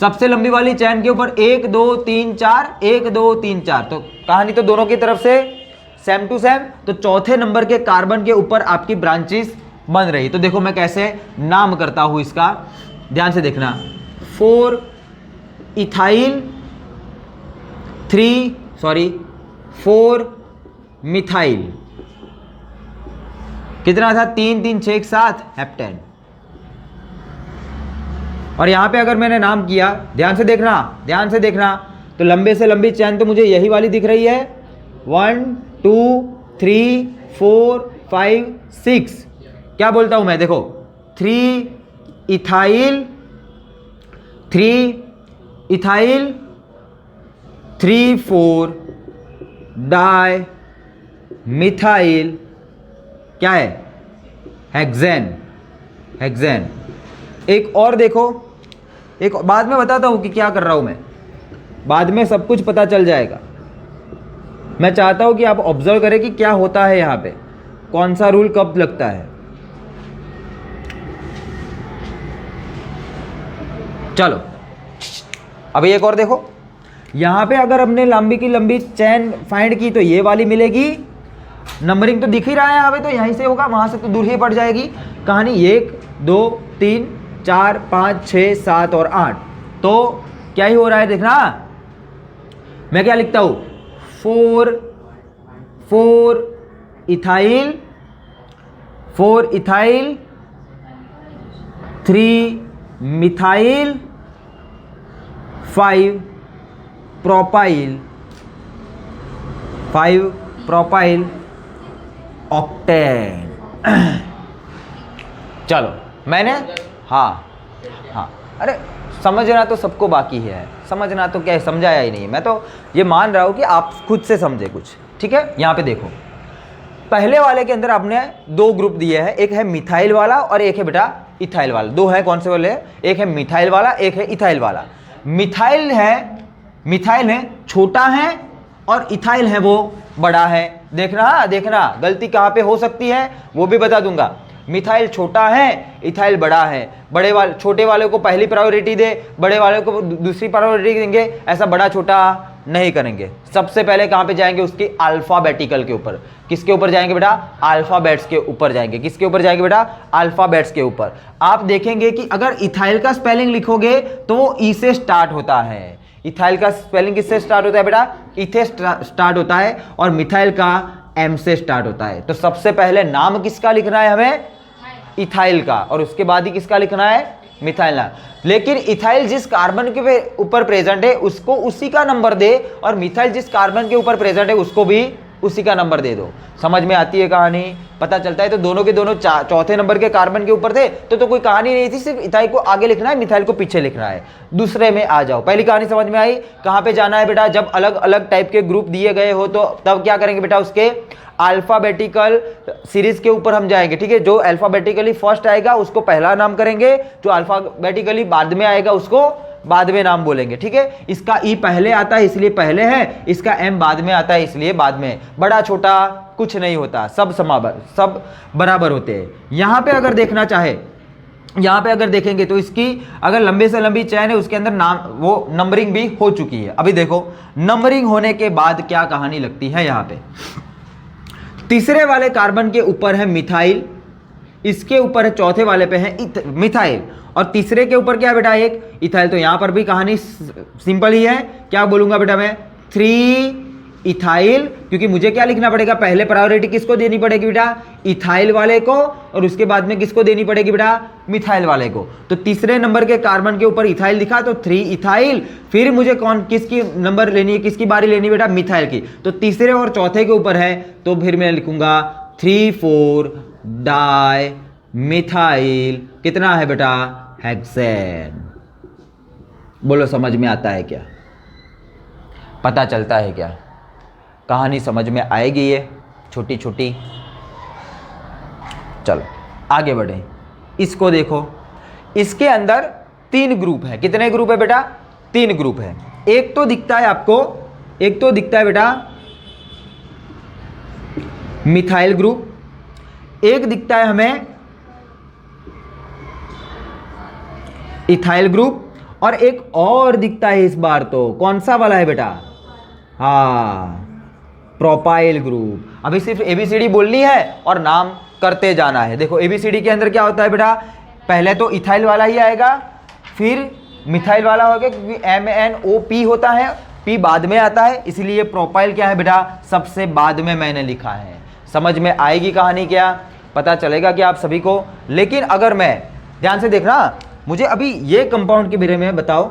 सबसे लंबी वाली चैन के ऊपर 1 2 3 4, 1 2 3 4, तो कहानी तो दोनों की तरफ से सेम टू सेम। तो चौथे नंबर के कार्बन के ऊपर आपकी ब्रांचेस बन रही। तो देखो मैं कैसे नाम करता हूं इसका, ध्यान से देखना। 4 मिथाइल, कितना था, 3 3 6 7 हेप्टेन। और यहां पे अगर मैंने नाम किया, ध्यान से देखना, ध्यान से देखना, तो लंबे से लंबी चैन तो मुझे यही वाली दिख रही है, 1 2 3 4 5 6। क्या बोलता हूं मैं, देखो 3 इथाइल 3 4 डाई मिथाइल, क्या है, हेक्सेन। एक और देखो, एक बाद में बताता हूं कि क्या कर रहा हूं मैं, बाद में सब कुछ पता चल जाएगा। मैं चाहता हूं कि आप ऑब्जर्व करें कि क्या होता है यहां पे, कौन सा रूल कब लगता है। चलो अब एक और देखो, यहां पे अगर हमने लंबी की लंबी चैन फाइंड की तो ये वाली मिलेगी। नंबरिंग तो दिख ही रहा है यहाँ पे, तो यहीं से होगा, वहां से तो दूर ही पड़ जाएगी कहानी। 1 2 3 4 5 6 7 और 8, तो क्या ही हो रहा है देखना। मैं क्या लिखता हूं, 4 इथाइल 3 मिथाइल 5 प्रोपाइल ऑक्टेन। चलो मैंने, हाँ, अरे समझना तो सबको बाकी है, समझना तो क्या है, समझाया ही नहीं। मैं तो ये मान रहा हूँ कि आप खुद से समझे कुछ, ठीक है। यहाँ पे देखो, पहले वाले के अंदर आपने 2 ग्रुप दिए हैं, एक है मिथाइल वाला और एक है बेटा इथाइल वाला। 2 है, कौन से वाले, एक है मिथाइल वाला, एक है इथाइल वाला। मिथाइल है छोटा है और इथाइल है वो बड़ा है। देखना गलती कहाँ पे हो सकती है वो भी बता दूंगा। मिथाइल छोटा है, इथाइल बड़ा है। छोटे वाले को पहली प्रायोरिटी दे, बड़े वाले को दूसरी प्रायोरिटी देंगे, ऐसा बड़ा छोटा नहीं करेंगे। सबसे पहले कहाँ पे जाएंगे, उसकी अल्फाबेटिकल के ऊपर। किसके ऊपर जाएंगे बेटा, अल्फाबेट्स के ऊपर जाएंगे। किसके ऊपर जाएंगे बेटा, अल्फाबेट्स के ऊपर। आप देखेंगे कि अगर इथाइल का स्पेलिंग लिखोगे तो वो ई से स्टार्ट होता है। इथाइल का स्पेलिंग किससे स्टार्ट होता है बेटा, ई से स्टार्ट होता है, और मिथाइल का एम से स्टार्ट होता है। तो सबसे पहले नाम किसका लिखना है हमें, इथाइल का, और उसके बाद ही किसका लिखना है, मिथाइल ना, लेकिन इथाइल जिस कार्बन के ऊपर प्रेजेंट है उसको उसी का नंबर दे, और मिथाइल जिस कार्बन के ऊपर प्रेजेंट है उसको भी उसी का नंबर दे दो। समझ में आती है कहानी, पता चलता है। तो दोनों के दोनों चौथे नंबर के कार्बन के ऊपर थे तो कोई कहानी नहीं थी, सिर्फ इथाइल को आगे लिखना है, मिथाइल को पीछे लिखना है। दूसरे में आ जाओ, पहली कहानी समझ में आई। कहाँ पे जाना है बेटा, जब अलग अलग टाइप के ग्रुप दिए गए हो तो तब क्या करेंगे बेटा, उसके अल्फाबेटिकल सीरीज के ऊपर हम जाएंगे, ठीक है। जो अल्फाबेटिकली फर्स्ट आएगा उसको पहला नाम करेंगे, जो अल्फाबेटिकली बाद में आएगा उसको बाद में नाम बोलेंगे, ठीक है। इसका ई पहले आता है इसलिए पहले है, इसका एम बाद में आता है इसलिए बाद में। बड़ा छोटा कुछ नहीं होता, सब बराबर होते हैं। यहां पे अगर देखना चाहे, यहां पे अगर देखेंगे तो इसकी अगर लंबे से लंबी चैन है उसके अंदर नाम वो नंबरिंग भी हो चुकी है। अभी देखो नंबरिंग होने के बाद क्या कहानी लगती है। यहां पे तीसरे वाले कार्बन के ऊपर है मिथाइल, इसके ऊपर है चौथे वाले पे है मिथाइल, और तीसरे के ऊपर क्या है बेटा, एक इथाइल। तो यहां पर भी कहानी सिंपल ही है। क्या बोलूंगा बेटा मैं, 3 इथाइल, क्योंकि मुझे क्या लिखना पड़ेगा, पहले प्रायोरिटी किसको देनी पड़ेगी बेटा, इथाइल वाले को, और उसके बाद में किसको देनी पड़ेगी बेटा, मिथाइल वाले को। तो तीसरे नंबर के कार्बन के ऊपर इथाइल दिखा तो 3 इथाइल, फिर मुझे किसकी नंबर लेनी है, किसकी बारी लेनी है बेटा, मिथाइल की। तो तीसरे और चौथे के ऊपर है तो फिर मैं लिखूंगा 3,4 डाई मिथाइल, कितना है बेटा, हेक्सेन। बोलो समझ में आता है क्या, पता चलता है क्या, कहानी समझ में आएगी ये छोटी छोटी। चलो आगे बढ़े, इसको देखो, इसके अंदर 3 ग्रुप है। कितने ग्रुप है बेटा, 3 ग्रुप है। एक तो दिखता है आपको, एक तो दिखता है बेटा मिथाइल ग्रुप, एक दिखता है हमें इथाइल ग्रुप, और एक और दिखता है इस बार। तो कौन सा वाला है बेटा, हाँ प्रोपाइल ग्रुप। अभी सिर्फ एबीसीडी बोलनी है और नाम करते जाना है। देखो एबीसीडी के अंदर क्या होता है बेटा, पहले तो इथाइल वाला ही आएगा, फिर मिथाइल वाला होगा, क्योंकि MNOP होता है, P बाद में आता है, इसलिए प्रोपाइल क्या है बेटा, सबसे बाद में मैंने लिखा है। समझ में आएगी कहानी क्या, पता चलेगा कि आप सभी को। लेकिन अगर मैं, ध्यान से देखना, मुझे अभी ये कंपाउंड के बारे में बताओ,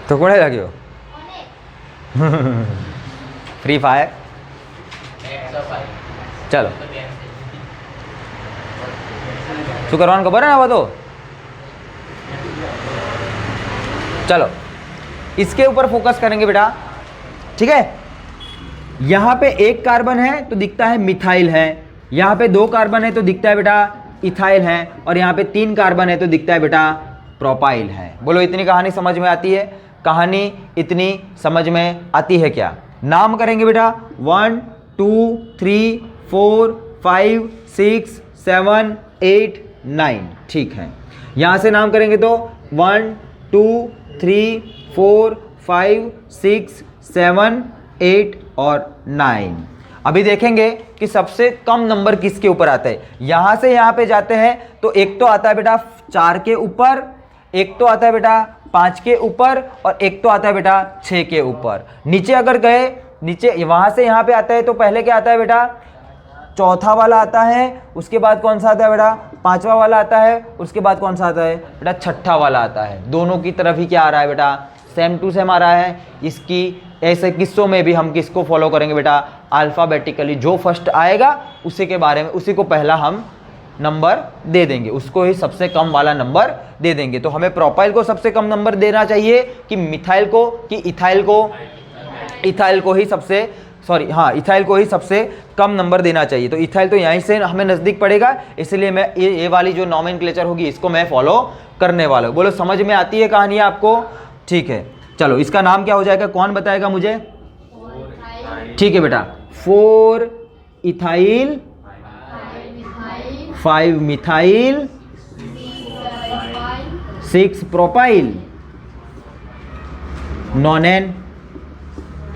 तो કોણે લાગ્યો ફ્રી ફાયર, ચાલો શું કરવાનું ખબર है ना वो तो। चलो इसके ऊपर फोकस करेंगे बेटा, ठीक है। यहां पे एक कार्बन है तो दिखता है मिथाइल है, यहां पे 2 कार्बन है तो दिखता है बेटा इथाइल है, और यहां पे 3 कार्बन है तो दिखता है बेटा प्रोपाइल है। बोलो इतनी कहानी समझ में आती है, कहानी इतनी समझ में आती है क्या। नाम करेंगे बेटा 1 2 3 4 5 6 7 8 9, ठीक है। यहां से नाम करेंगे तो 1 2 3 4 5 6 7 8 और 9। अभी देखेंगे कि सबसे कम नंबर किसके ऊपर आता है। यहां से यहां पे जाते हैं तो एक तो आता है बेटा 4 के ऊपर, एक तो आता है बेटा 5 के ऊपर, और एक तो आता है बेटा 6 के ऊपर। नीचे अगर गए, नीचे वहां से यहां पे आता है तो पहले क्या आता है बेटा, चौथा वाला आता है, उसके बाद कौन सा आता है बेटा, 5वां वाला आता है, उसके बाद कौन सा आता है बेटा, 6ठा वाला आता है। दोनों की तरफ ही क्या आ रहा है बेटा, सेम टू सेम आ रहा है। इसकी ऐसे किस्सों में भी हम किसको फॉलो करेंगे बेटा, अल्फ़ाबेटिकली जो फर्स्ट आएगा उसी के बारे में, उसी को पहला हम नंबर दे देंगे, उसको ही सबसे कम वाला नंबर दे देंगे। तो हमें प्रोपाइल को सबसे कम नंबर देना चाहिए कि मिथाइल को, कि इथाइल को, इथाइल को ही सबसे, सॉरी हाँ, इथाइल को ही सबसे कम नंबर देना चाहिए। तो इथाइल तो यहीं से हमें नज़दीक पड़ेगा, इसलिए मैं ये वाली जो नॉमेनक्लेचर होगी इसको मैं फॉलो करने वाला हूँ। बोलो समझ में आती है कहानी आपको, ठीक है। चलो इसका नाम क्या हो जाएगा, कौन बताएगा मुझे, ठीक है बेटा, 4 ethyl 5 methyl 6 propyl, nonane,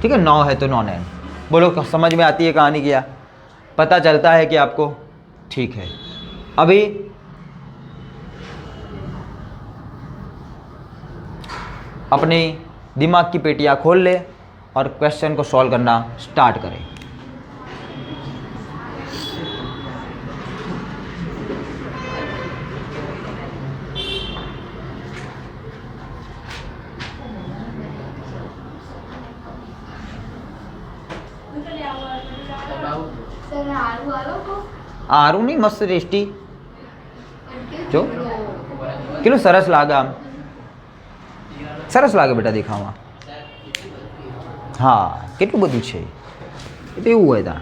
ठीक है, 9 है तो नॉन एन। बोलो समझ में आती है कहानी क्या? पता चलता है कि आपको? ठीक है, अभी अपनी दिमाग की पेटियाँ खोल ले और क्वेश्चन को सॉल्व करना स्टार्ट करें। आरू नहीं मस्त टेस्टी जो किलो सरस लागे आम सरस लागे बेटा देखावा। हाँ કેટલું બધું છે એ તો એવું હોય તા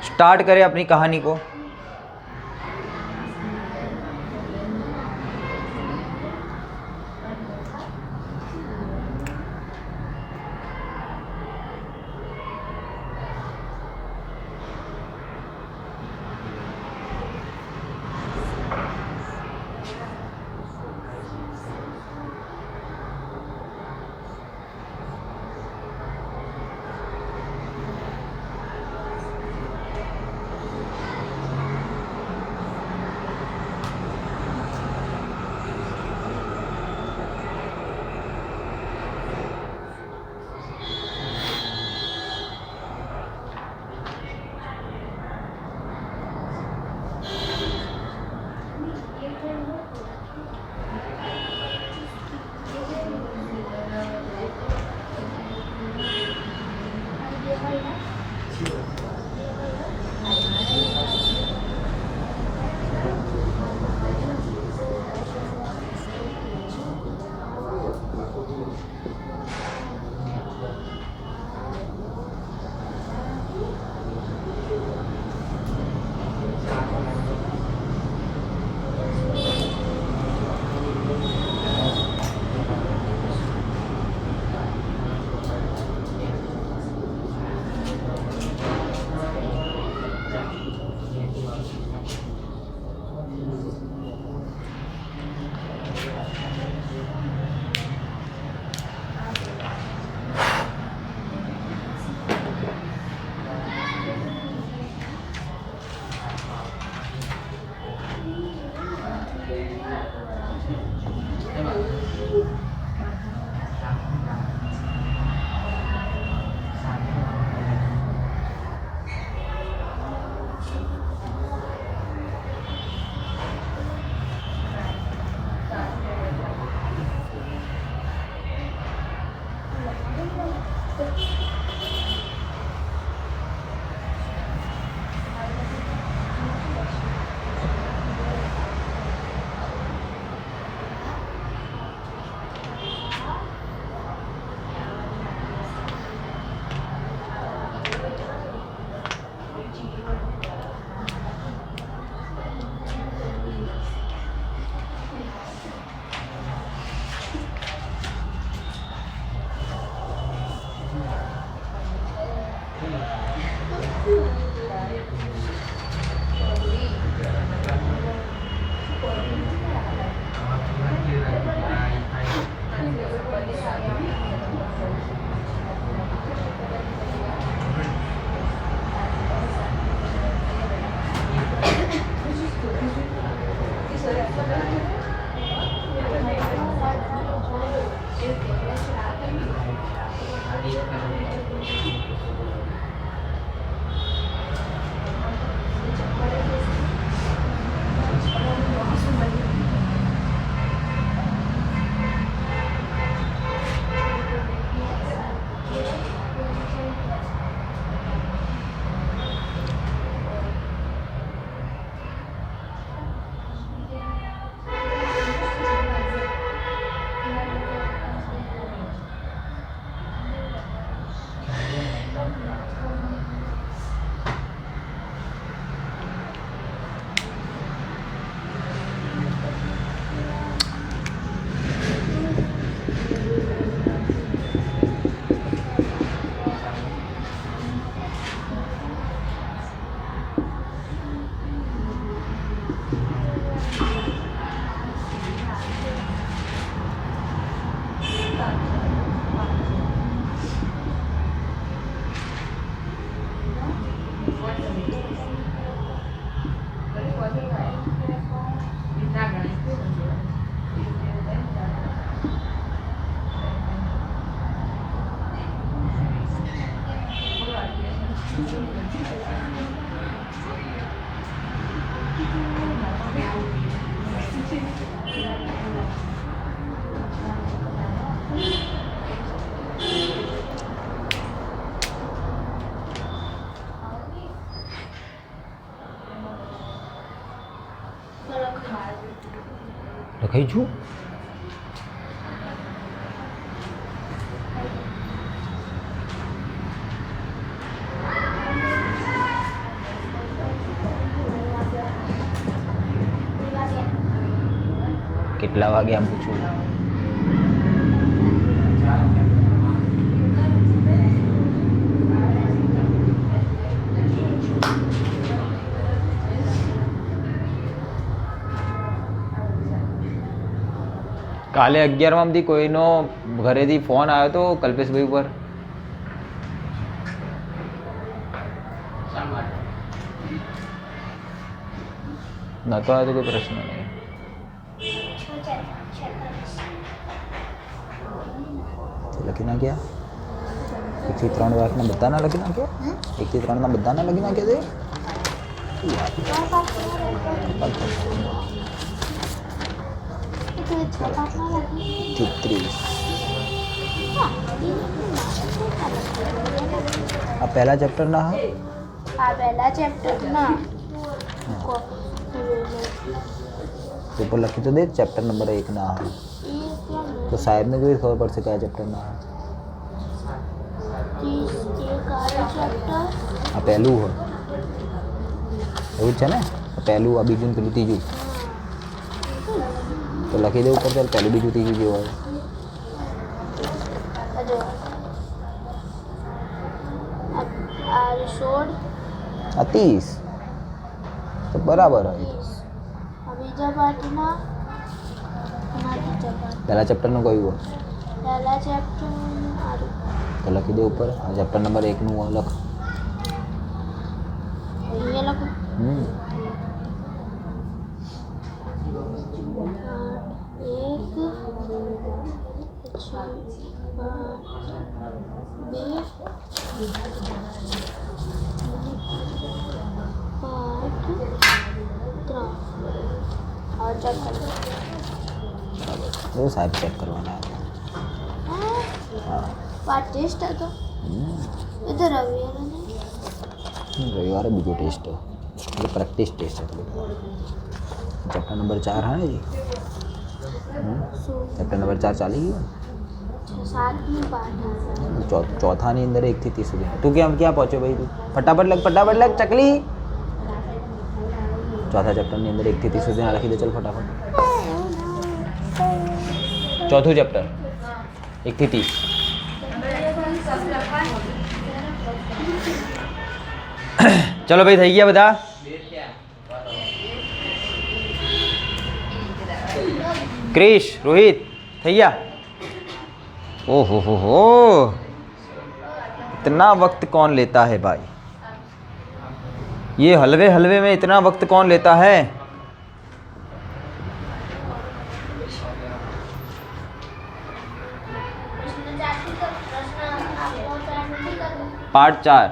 स्टार्ट करें अपनी कहानी को। કઈ છું કેટલા વાગે આમ પૂછું કાલે 11માંથી કોઈનો ઘરેથી ફોન આવ્યો હતો કલ્પેશભાઈ ઉપર નતો આવ્યો તો કોઈ પ્રશ્ન નહીં લખી નાખ્યા 1 થી 3 વાકના બધાના લખી નાખ્યા 1 થી 3 ના બધાના લખી નાખ્યા તે 30 આ પહેલા ચેપ્ટર ના હા આ પહેલા ચેપ્ટર ના ઉપર લખી તો દે ચેપ્ટર નંબર 1 ના હા તો સાહેબને કેવી ખબર પડશે કયા ચેપ્ટર ના હા આ પહેલું હોય એવું જ છે ને પહેલું આ બીજું પેલું ત્રીજું તો લખી દેવું પડશે પહેલું બીજું ત્રીજું જે હોય આ 30 તો બરાબર હોય બીજા પાર્ટના પહેલા ચેપ્ટરનું કયું હોય પહેલા ચેપ્ટર તો લખી દે ઉપર આ ચેપ્ટર નંબર 1 નું લખ અહીંયા લખો वो साहब चेक करवाना है पार्ट टेस्ट है तो इधर रविवार बीजो टेस्ट है ये प्रैक्टिस टेस्ट है चैप्टर नंबर 4 है जी चैप्टर नंबर 4 चाली गई चौथा ની અંદર 1 થી 30 સુધી તું ક્યાં પહોંચ્યો ભાઈ તું ફટાફટ લખ ચકલી ચોથા ચેપ્ટર ની અંદર 1 થી 30 સુધી લખી દે ચલ ફટાફટ ચોથું ચેપ્ટર 1 થી 30 ચલો ભાઈ થઈ ગયા બધા ક્રિશ રોહિત થઈ ગયા ओहो हो इतना वक्त कौन लेता है भाई ये हलवे हलवे में इतना वक्त कौन लेता है पार्ट 4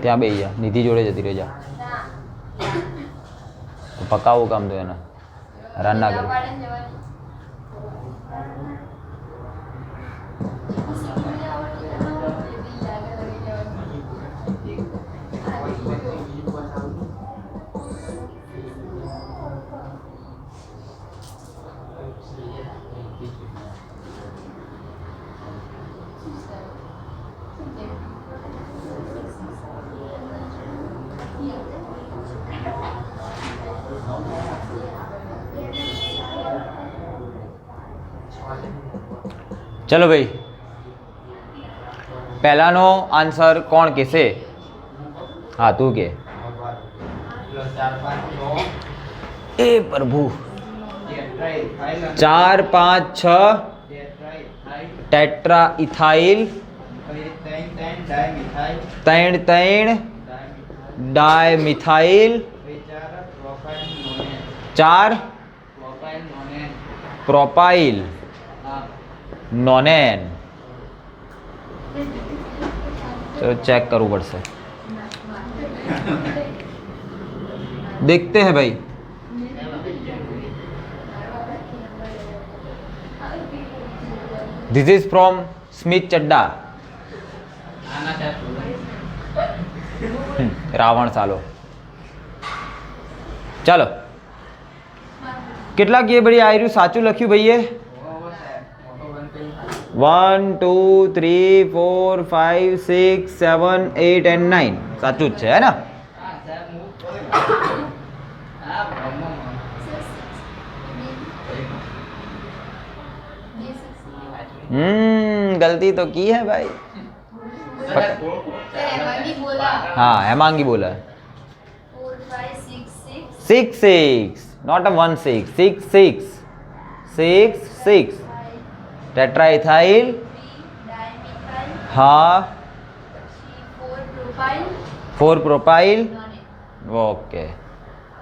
ત્યાં બેહી જા નિધિ જોડે જતી રહેજા પકાવું કામ તો એના હેરાન ના કરું चलो भाई पहला नो आंसर कौन कैसे हाँ तू के ए प्रभु 4 5 6 tetra ethyl 3 di methyl 4 propyl नोनेन चलो चेक करो ऊपर से, देखते हैं भाई। दिस इज फ्रॉम स्मिथ चड्डा। रावण सालो। ચાલો કેટલા કે બડી આયરું સાચું લખ્યું ભાઈએ? 1 2 3 4 5 6 7 8 and 9 સાચું જ છે હે ને? गलती तो की है भाई। हाँ हेमांगी बोला 6 6 नॉट अ 1 6 6 6 6 6 टेट्राइथाइल। हाँ 4 propyl. Okay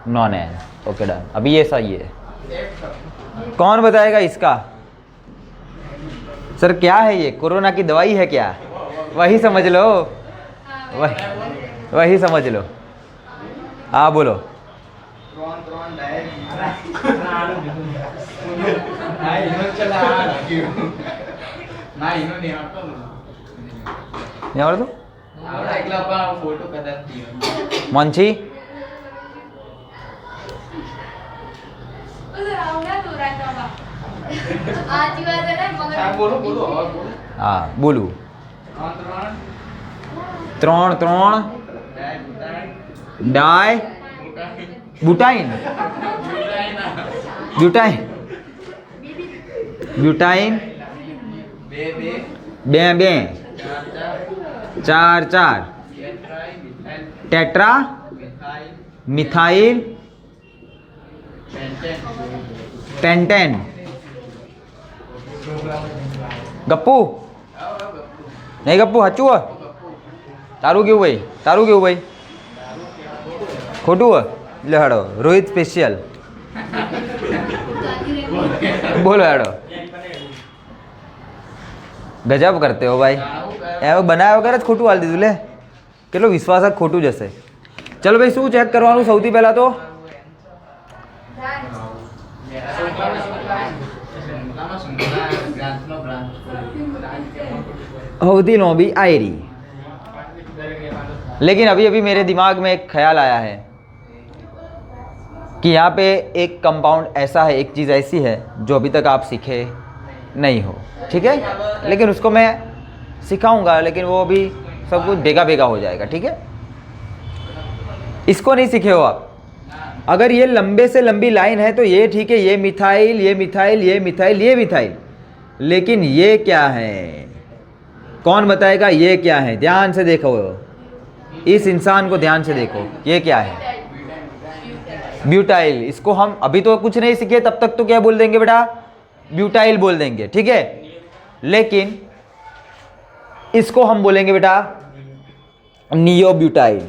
nonane. Okay done. अभी ये सही है। कौन बताएगा इसका? सर क्या है ये? कोरोना की दवाई है क्या? वही समझ लो, वही समझ लो। हाँ बोलो। मंची हाँ बोलू। 3 3 di butyne butyne butyne 2 2 4 4 tetra methyl pentane. Gappu नहीं गप्पू हचू है तारू क्यों भाई? तारू क्यों भाई? खोटू है ले हड़ो। रोहित स्पेशल बोलो हड़ो। गजब करते हो भाई। एवं बनाया वगैरह खोटू हाल दीधुं ले। કેટલો વિશ્વાસ ખોટું જશે। ચલો ભાઈ શું ચેક કરવાનું સૌથી પહેલા તો? होती लॉबी आयरी। लेकिन अभी अभी मेरे दिमाग में एक ख्याल आया है कि यहाँ पे एक कंपाउंड ऐसा है, एक चीज़ ऐसी है जो अभी तक आप सीखे नहीं हो, ठीक है? लेकिन उसको मैं सिखाऊंगा, लेकिन वो अभी सब कुछ बेगा बेगा हो जाएगा, ठीक है? इसको नहीं सीखे हो आप। अगर ये लंबे से लंबी लाइन है तो ये ठीक है, ये मिथाइल ये मिथाइल ये मिथाइल ये मिथाइल, लेकिन ये क्या है? कौन बताएगा ये क्या है? ध्यान से देखो, इस इंसान को ध्यान से देखो, ये क्या है? ब्यूटाइल। इसको हम अभी तो कुछ नहीं सीखे, तब तक तो क्या बोल देंगे बेटा? ब्यूटाइल बोल देंगे, ठीक है? लेकिन इसको हम बोलेंगे बेटा नियो ब्यूटाइल।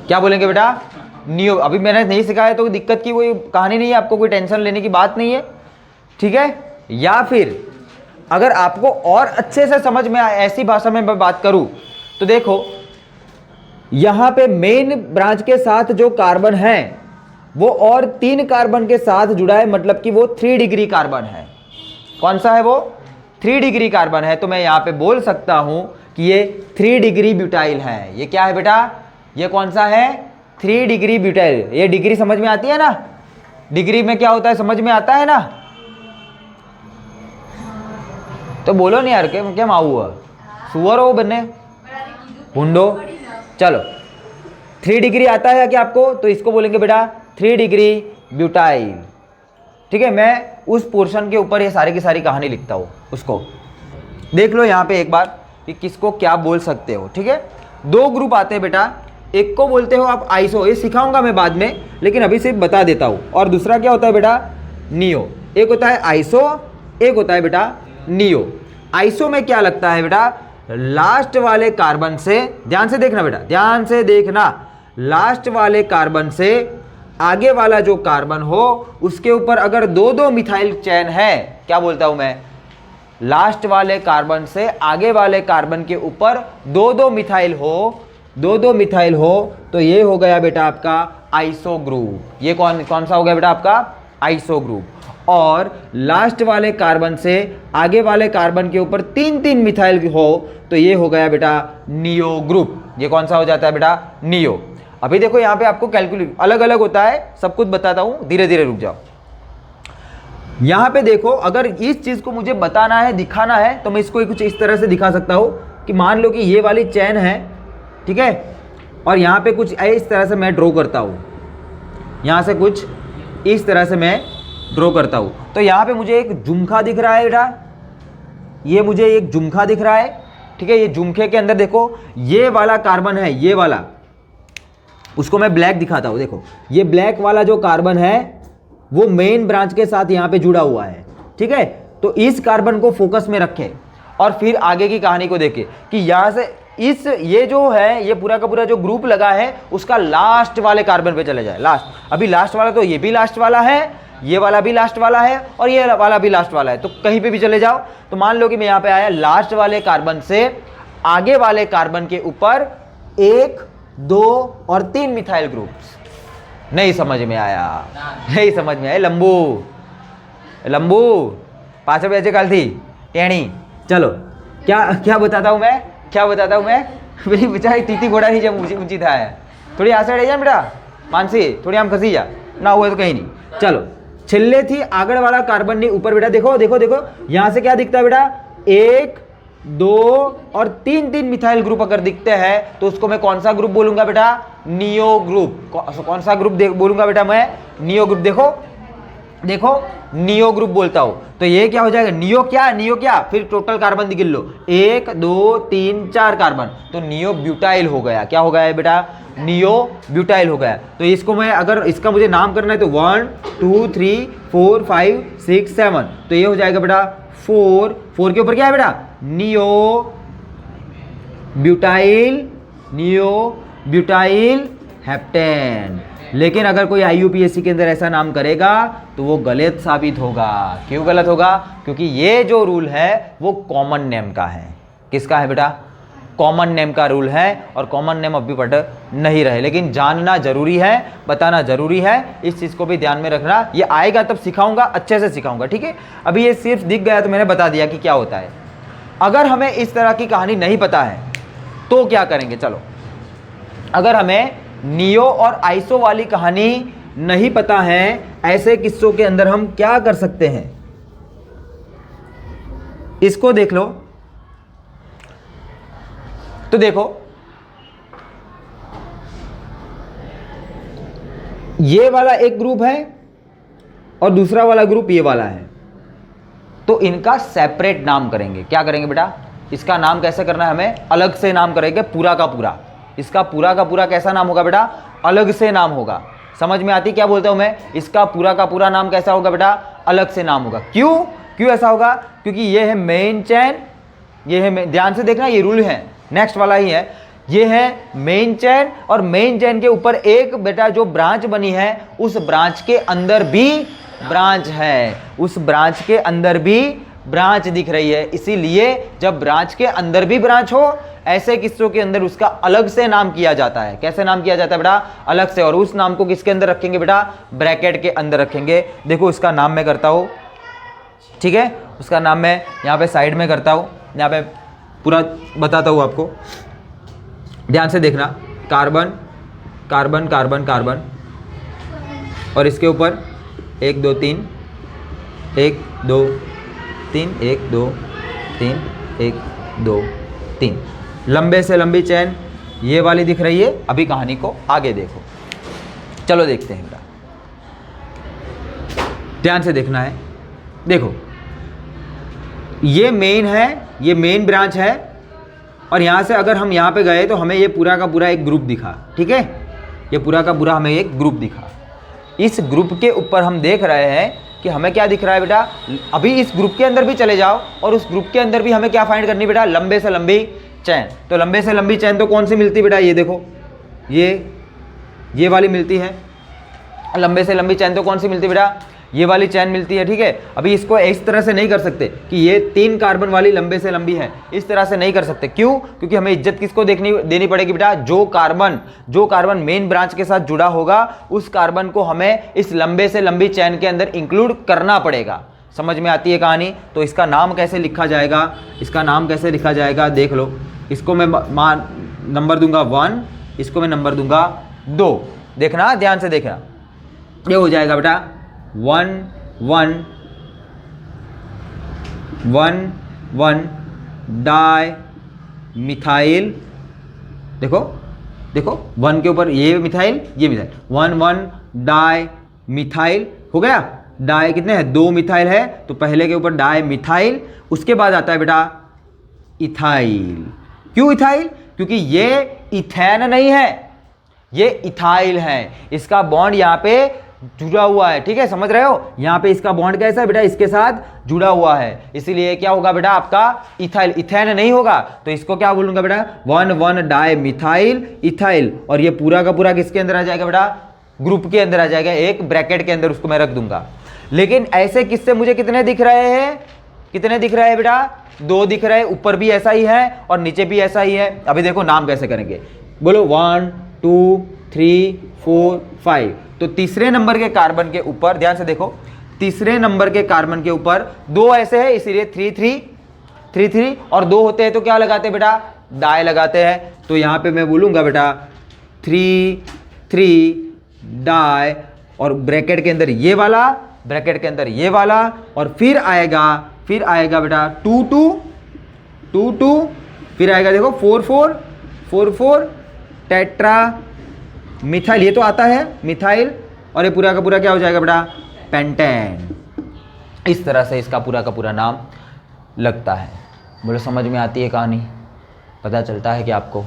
क्या बोलेंगे बेटा? नियो। अभी मैंने नहीं सिखाया तो दिक्कत की कोई कहानी नहीं है, आपको कोई टेंशन लेने की बात नहीं है, ठीक है? या फिर अगर आपको और अच्छे से समझ में आए, ऐसी भाषा में मैं बात करूं तो देखो, यहां पे मेन ब्रांच के साथ जो कार्बन है वो और 3 कार्बन के साथ जुड़ा है, मतलब कि वो 3 डिग्री कार्बन है। कौन सा है वो? 3 डिग्री कार्बन है। तो मैं यहां पे बोल सकता हूं कि ये 3 डिग्री ब्यूटाइल है। ये क्या है बेटा? ये कौन सा है? 3 डिग्री ब्यूटाइल। ये डिग्री समझ में आती है ना? डिग्री में क्या होता है समझ में आता है ना? तो बोलो नहीं यार, क्या माऊ है? सुअर हो बने भूंडो। चलो 3 डिग्री आता है क्या आपको? तो इसको बोलेंगे बेटा 3 डिग्री ब्यूटाइल, ठीक है? मैं उस पोर्शन के ऊपर ये सारी की सारी कहानी लिखता हूँ, उसको देख लो यहाँ पे एक बार कि किसको क्या बोल सकते हो, ठीक है? 2 ग्रुप आते हैं बेटा, एक को बोलते हो आप आइसो, ये सिखाऊंगा मैं बाद में, लेकिन अभी सिर्फ बता देता हूँ। और दूसरा क्या होता है बेटा? नियो। एक होता है आइसो, एक होता है बेटा नियो। आइसो में क्या लगता है बेटा? लास्ट वाले कार्बन से, ध्यान से देखना बेटा, ध्यान से देखना, लास्ट वाले कार्बन से आगे वाला जो कार्बन हो उसके ऊपर अगर 2-2 मिथाइल चैन है, क्या बोलता हूं मैं? लास्ट वाले कार्बन से आगे वाले कार्बन के ऊपर दो दो मिथाइल हो तो ये हो गया बेटा आपका आइसो ग्रुप। ये कौन सा हो गया बेटा आपका आइसो ग्रुप। और लास्ट वाले कार्बन से आगे वाले कार्बन के ऊपर 3 मिथाइल हो तो ये हो गया बेटा नियो ग्रुप। ये कौन सा हो जाता है बेटा नियो। अभी देखो यहाँ पे आपको कैलकुलेट अलग अलग होता है, सब कुछ बताता हूँ, धीरे धीरे रुक जाओ। यहाँ पे देखो, अगर इस चीज को मुझे बताना है, दिखाना है, तो मैं इसको कुछ इस तरह से दिखा सकता हूँ कि मान लो कि ये वाली चैन है, ठीक है, और यहाँ पे कुछ इस तरह से मैं ड्रॉ करता हूँ, यहाँ से कुछ इस तरह से मैं ड्रॉ करता हूँ। तो यहाँ पे मुझे एक झुमका दिख रहा है बेटा, ये मुझे एक झुमका दिख रहा है, ठीक है। ये झुमके के अंदर देखो ये वाला कार्बन है, ये वाला, उसको मैं ब्लैक दिखाता हूँ। देखो ये ब्लैक वाला जो कार्बन है वो मेन ब्रांच के साथ यहाँ पे जुड़ा हुआ है, ठीक है। तो इस कार्बन को फोकस में रखें और फिर आगे की कहानी को देखें कि यहाँ से ये जो है, ये पूरा का पूरा जो ग्रुप लगा है उसका लास्ट वाले कार्बन पे चले जाए। लास्ट, अभी लास्ट वाला तो ये भी लास्ट वाला है, ये वाला भी लास्ट वाला है और ये वाला भी लास्ट वाला है, तो कहीं पे भी चले जाओ। तो मान लो कि मैं यहाँ पे आया, लास्ट वाले कार्बन से आगे वाले कार्बन के ऊपर 1, 2 और 3 मिथाइल ग्रुप्स। नहीं समझ में आया, नहीं समझ में आया। लंबू 5 बजे कल थी टेणी। चलो क्या बताता हूँ मैं मेरी बेचारी तीती घोड़ा ही जब ऊंची था है, थोड़ी आशा रह जा बेटा मानसी, थोड़ी आम खसी जा ना हुए तो कहीं नहीं। चलो छिल्ले थी आगड़ वाला कार्बन नहीं ऊपर बेटा, देखो यहाँ से क्या दिखता है बेटा, 1, 2 और 3 मिथाइल ग्रुप अगर दिखते हैं तो उसको मैं कौन सा ग्रुप बोलूंगा बेटा, नियो ग्रुप। कौन सा ग्रुप बोलूंगा बेटा मैं, नियो ग्रुप। देखो नियो ग्रुप बोलता हूं तो ये क्या हो जाएगा, नियो क्या, फिर टोटल कार्बन गिन लो, 1, 2, 3, 4 कार्बन, तो नियो ब्यूटाइल हो गया। क्या हो गया बेटा, नियो ब्यूटाइल हो गया। तो इसको मैं अगर इसका मुझे नाम करना है तो 1, 2, 3, 4, 5, 6, 7, तो ये हो जाएगा बेटा 4 के ऊपर क्या है बेटा, नियो ब्यूटाइल हेप्टेन। लेकिन अगर कोई IUPAC के अंदर ऐसा नाम करेगा तो वो गलत साबित होगा। क्यों गलत होगा, क्योंकि ये जो रूल है वो कॉमन नेम का है। किसका है बेटा, कॉमन नेम का रूल है, और कॉमन नेम अभी पढ़ नहीं रहे, लेकिन जानना जरूरी है, बताना जरूरी है। इस चीज़ को भी ध्यान में रखना, ये आएगा तब सिखाऊंगा, अच्छे से सिखाऊंगा, ठीक है। अभी ये सिर्फ दिख गया तो मैंने बता दिया कि क्या होता है। अगर हमें इस तरह की कहानी नहीं पता है तो क्या करेंगे, चलो अगर हमें नियो और आइसो वाली कहानी नहीं पता है, ऐसे किस्सों के अंदर हम क्या कर सकते हैं, इसको देख लो। तो देखो ये वाला एक ग्रुप है और दूसरा वाला ग्रुप ये वाला है, तो इनका सेपरेट नाम करेंगे। क्या करेंगे बेटा, इसका नाम कैसे करना है, हमें अलग से नाम करेंगे पूरा का पूरा। इसका पूरा का पूरा कैसा नाम होगा बेटा, अलग से नाम होगा। समझ में आती क्या बोलता हूं मैं, इसका पूरा का पूरा नाम कैसा होगा बेटा, अलग से नाम होगा। क्यों ऐसा होगा, क्योंकि ये है मेन चैन, ये है, ध्यान से देखना ये रूल है, नेक्स्ट वाला ही है, ये है मेन चैन, और मेन चैन के ऊपर एक बेटा जो ब्रांच बनी है उस ब्रांच के अंदर भी ब्रांच है, उस ब्रांच के अंदर भी ब्रांच दिख रही है। इसीलिए जब ब्रांच के अंदर भी ब्रांच हो, ऐसे किस्सों के अंदर उसका अलग से नाम किया जाता है। कैसे नाम किया जाता है बेटा, अलग से। और उस नाम को किसके अंदर रखेंगे बेटा, ब्रैकेट के अंदर रखेंगे। देखो इसका नाम मैं करता हूं, ठीक है, उसका नाम मैं यहाँ पे साइड में करता हूं, यहाँ पे पूरा बताता हूं आपको, ध्यान से देखना। कार्बन कार्बन कार्बन कार्बन, और इसके ऊपर 1 2 3 1 2 3 1 2 3 1 2 3, लंबे से लंबी चैन ये वाली दिख रही है। अभी कहानी को आगे देखो, चलो देखते हैं बेटा, ध्यान से देखना है। देखो ये मेन है, ये मेन ब्रांच है, और यहां से अगर हम यहां पे गए तो हमें ये पूरा का पूरा एक ग्रुप दिखा, ठीक है, ये पूरा का पूरा हमें एक ग्रुप दिखा। इस ग्रुप के ऊपर हम देख रहे हैं कि हमें क्या दिख रहा है बेटा, अभी इस ग्रुप के अंदर भी चले जाओ और उस ग्रुप के अंदर भी हमें क्या फाइंड करनी बेटा, लंबे से लंबी चैन। तो लंबे से लंबी चैन तो कौन सी मिलती बेटा, ये देखो, ये वाली मिलती है। लंबे से लंबी चैन तो कौन सी मिलती बेटा, ये वाली चैन मिलती है, ठीक है। अभी इसको इस तरह से नहीं कर सकते कि ये 3 कार्बन वाली लंबे से लंबी है, इस तरह से नहीं कर सकते। क्यों? क्योंकि हमें इज्जत किसको देनी पड़ेगी बेटा, जो कार्बन मेन ब्रांच के साथ जुड़ा होगा उस कार्बन को हमें इस लंबे से लंबी चैन के अंदर इंक्लूड करना पड़ेगा। समझ में आती है कहानी? तो इसका नाम कैसे लिखा जाएगा, इसका नाम कैसे लिखा जाएगा देख लो। इसको मैं नंबर दूंगा 1, इसको मैं नंबर दूंगा 2। देखना, ध्यान से देखना, ये हो जाएगा बेटा 1 1 1 1 डाई मिथाइल। देखो देखो 1 के ऊपर ये मिथाइल, ये मिथाइल, 1 1 डाई मिथाइल हो गया। डाई कितने हैं, 2 मिथाइल है, तो पहले के ऊपर डाई मिथाइल, उसके बाद आता है बेटा इथाइल। क्यों इथाइल? क्योंकि ये इथेन नहीं है, ये इथाइल है। इसका बॉन्ड यहाँ पे जुड़ा हुआ है, ठीक है, समझ रहे हो? यहाँ पे इसका बॉन्ड कैसा है बेटा, इसके साथ जुड़ा हुआ है, इसीलिए क्या होगा बेटा आपका इथाइल, इथेन नहीं होगा। तो इसको क्या बोलूंगा बेटा 1 1 डाई मिथाइल इथाइल। और ये पूरा का पूरा किसके अंदर आ जाएगा बेटा, ग्रुप के अंदर आ जाएगा, एक ब्रैकेट के अंदर उसको मैं रख दूंगा। लेकिन ऐसे किससे मुझे कितने दिख रहे हैं, कितने दिख रहे हैं बेटा, 2 दिख रहे हैं, ऊपर भी ऐसा ही है और नीचे भी ऐसा ही है। अभी देखो नाम कैसे करेंगे, बोलो 1 2 3 4 5। तो तीसरे नंबर के कार्बन के ऊपर ध्यान से देखो, तीसरे नंबर के कार्बन के ऊपर 2 ऐसे है, इसीलिए 3 3 3 3, और 2 होते हैं तो क्या लगाते हैं बेटा, डाई लगाते हैं। तो यहाँ पे मैं बोलूंगा बेटा 3 3 डाई, और ब्रैकेट के अंदर ये वाला, ब्रैकेट के अंदर ये वाला, और फिर आएगा बेटा 2 2 2 2, फिर आएगा देखो 4 4 4 4 टेट्रा मिथाइल, ये तो आता है मिथाइल, और ये पूरा का पूरा क्या हो जाएगा बेटा, पेंटेन। इस तरह से इसका पूरा का पूरा नाम लगता है। बोलो समझ में आती है कहानी, पता चलता है कि आपको?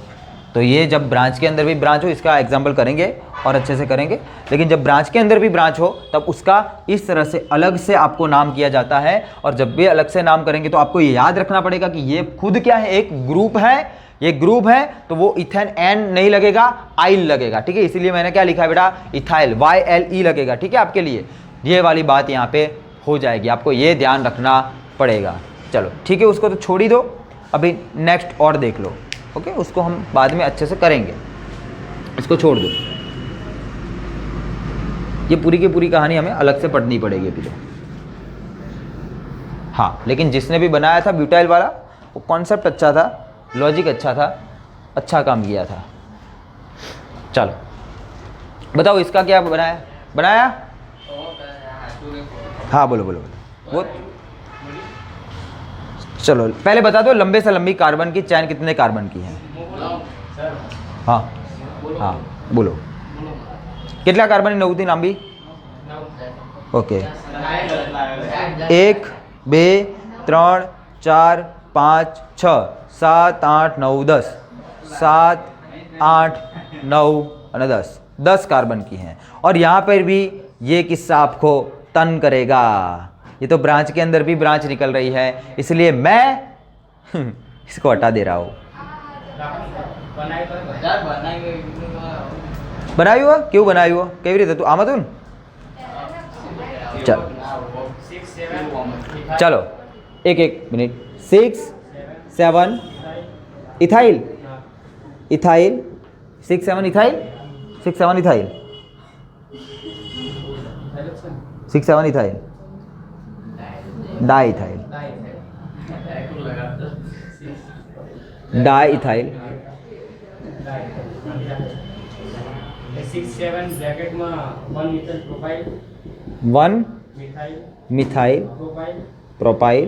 तो ये जब ब्रांच के अंदर भी ब्रांच हो, इसका एग्जाम्पल करेंगे और अच्छे से करेंगे, लेकिन जब ब्रांच के अंदर भी ब्रांच हो तब उसका इस तरह से अलग से आपको नाम किया जाता है। और जब भी अलग से नाम करेंगे तो आपको ये याद रखना पड़ेगा कि ये खुद क्या है, एक ग्रुप है। ये ग्रुप है तो वो इथेन एन नहीं लगेगा, आइल लगेगा, ठीक है। इसीलिए मैंने क्या लिखा है बेटा, इथाइल, YLE लगेगा, ठीक है। आपके लिए ये वाली बात यहाँ पे हो जाएगी, आपको ये ध्यान रखना पड़ेगा। चलो ठीक है, उसको तो छोड़ ही दो, अभी नेक्स्ट और देख लो, ओके। उसको हम बाद में अच्छे से करेंगे, इसको छोड़ दो। ये पूरी की पूरी कहानी हमें अलग से पढ़नी पड़ेगी अभी तो। हाँ, लेकिन जिसने भी बनाया था ब्यूटाइल वाला, वो कॉन्सेप्ट अच्छा था, लॉजिक अच्छा था, अच्छा काम किया था। चलो बताओ इसका क्या बनाया? हाँ बोलो बोलो बोलो। वो चलो पहले बता दो, लंबे से लंबी कार्बन की चैन कितने कार्बन की है? हाँ हाँ बोलो, कितना कार्बन है? 9 नाम भी, ओके। 1 2 3 4 5 6 7 8 9 10, 7 8 9 और 10 कार्बन की हैं। और यहाँ पर भी ये किस्सा आपको तंग करेगा, ये तो ब्रांच के अंदर भी ब्रांच निकल रही है, इसलिए मैं इसको हटा दे रहा हूँ। बनाई हुआ क्यों बनाई हुआ कई रीते तू आमदुन। चलो एक minute, 6 7 ethyl 6 7 ethyl 6 7 ethyl 6 7 ethyl di ethyl 6 7 bracket में 1 methyl propyl 1 methyl propyl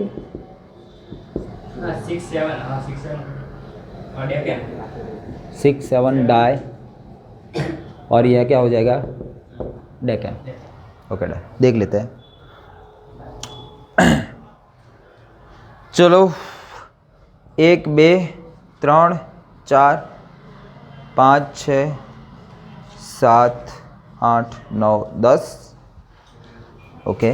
6 7 di, और यह क्या हो जाएगा, डेकन। ओके देख लेते हैं। चलो 1 2 3 4 5 6 7 8 9 10, ओके।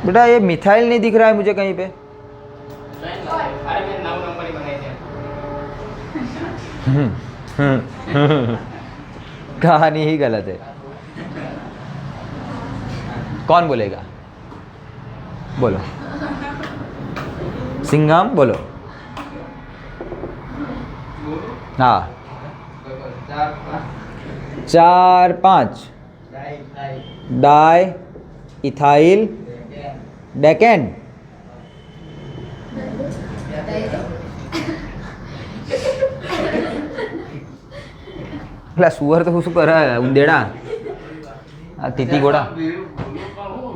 बेटा ये मिथाइल नहीं दिख रहा है मुझे कहीं पे। कहानी ही गलत है। कौन बोलेगा? बोलो। सिंघम बोलो। हाँ, 4 5 डाई इथाइल डेकेन। પેલા સુવર તો શું કરે ઉંદેડા તીતી ઘોડા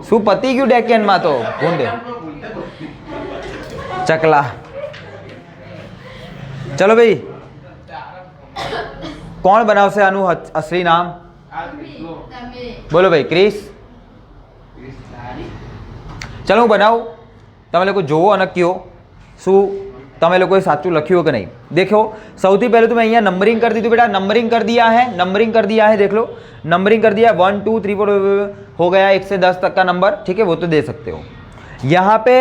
શું પતી ગયું ડેકેનમાં તો ભૂંડે ચકલા। ચલો ભાઈ, કોણ બનાવશે આનું અસલી નામ? બોલો ભાઈ, ક્રિસ। ચલો હું બનાવું, તમે લોકો જોવો અને કયો શું તમે लोगों साचू लख्यू कि नहीं। देखो सौथी पहले तो मैं यहाँ नंबरिंग कर दी थी बेटा, नंबरिंग कर दिया है, नंबरिंग कर दिया है, देख लो नंबरिंग कर दिया 1 2 3 4 हो गया 1 से 10 तक का नंबर, ठीक है, वो तो दे सकते हो। यहाँ पे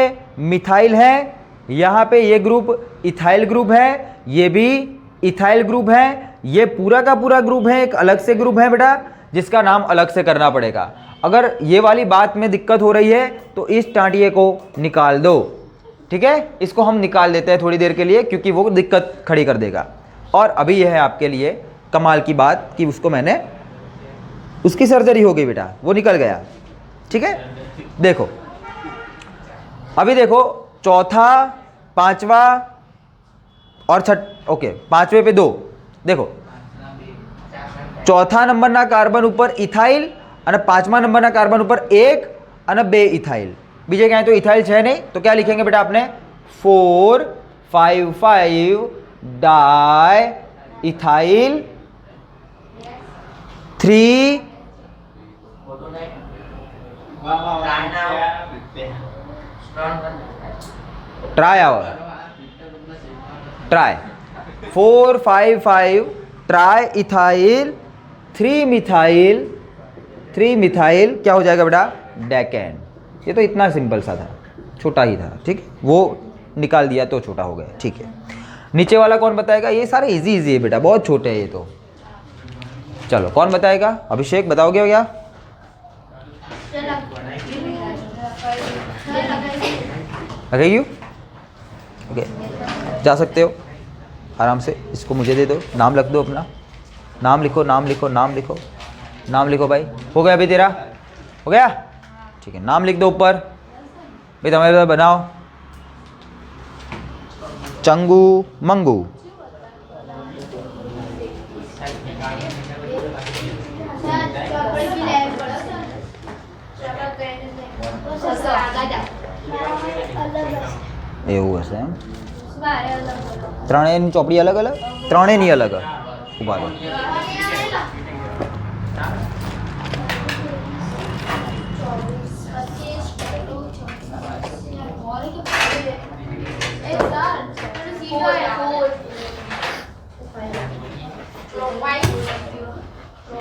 मिथाइल है, यहाँ पे ये ग्रुप इथाइल ग्रुप है, ये भी इथाइल ग्रुप है, ये पूरा का पूरा ग्रुप है, एक अलग से ग्रुप है बेटा जिसका नाम अलग से करना पड़ेगा। अगर ये वाली बात में दिक्कत हो रही है तो इस टांटिए को निकाल दो, ठीक है, इसको हम निकाल देते हैं थोड़ी देर के लिए क्योंकि वो दिक्कत खड़ी कर देगा। और अभी यह है आपके लिए कमाल की बात कि उसको मैंने, उसकी सर्जरी हो गई बेटा, वो निकल गया, ठीक है। देखो अभी देखो चौथा, पांचवा और ओके, पांचवे पे 2। देखो चौथा नंबर ना कार्बन ऊपर इथाइल और पांचवा नंबर ना कार्बन ऊपर 1 और 2 इथाइल, बीजे क्या है तो इथाइल है नहीं, तो क्या लिखेंगे बेटा आपने 4 5 5 di ethyl 3 tri or tri 4 5 5 tri ethyl 3 methyl क्या हो जाएगा बेटा? डेकेन। ये तो इतना सिंपल सा था, छोटा ही था, ठीक, वो निकाल दिया तो छोटा हो गया, ठीक है। नीचे वाला कौन बताएगा? ये सारे इजी इजी है बेटा, बहुत छोटे हैं ये तो। चलो कौन बताएगा? अभिषेक बताओगे क्या? लगाइए, ओके, जा सकते हो आराम से। इसको मुझे दे दो, नाम लिख दो अपना, नाम लिखो, नाम लिखो, नाम लिखो, नाम लिखो भाई। हो गया अभी तेरा? हो गया, ठीक है, नाम लिख दो ऊपर भाई, तुम्हारे पास बनाओ। चंगू मंगू, એવું હશે એમ? ત્રણેયની ચોપડી અલગ અલગ? ત્રણેયની અલગ ઉભા રહો।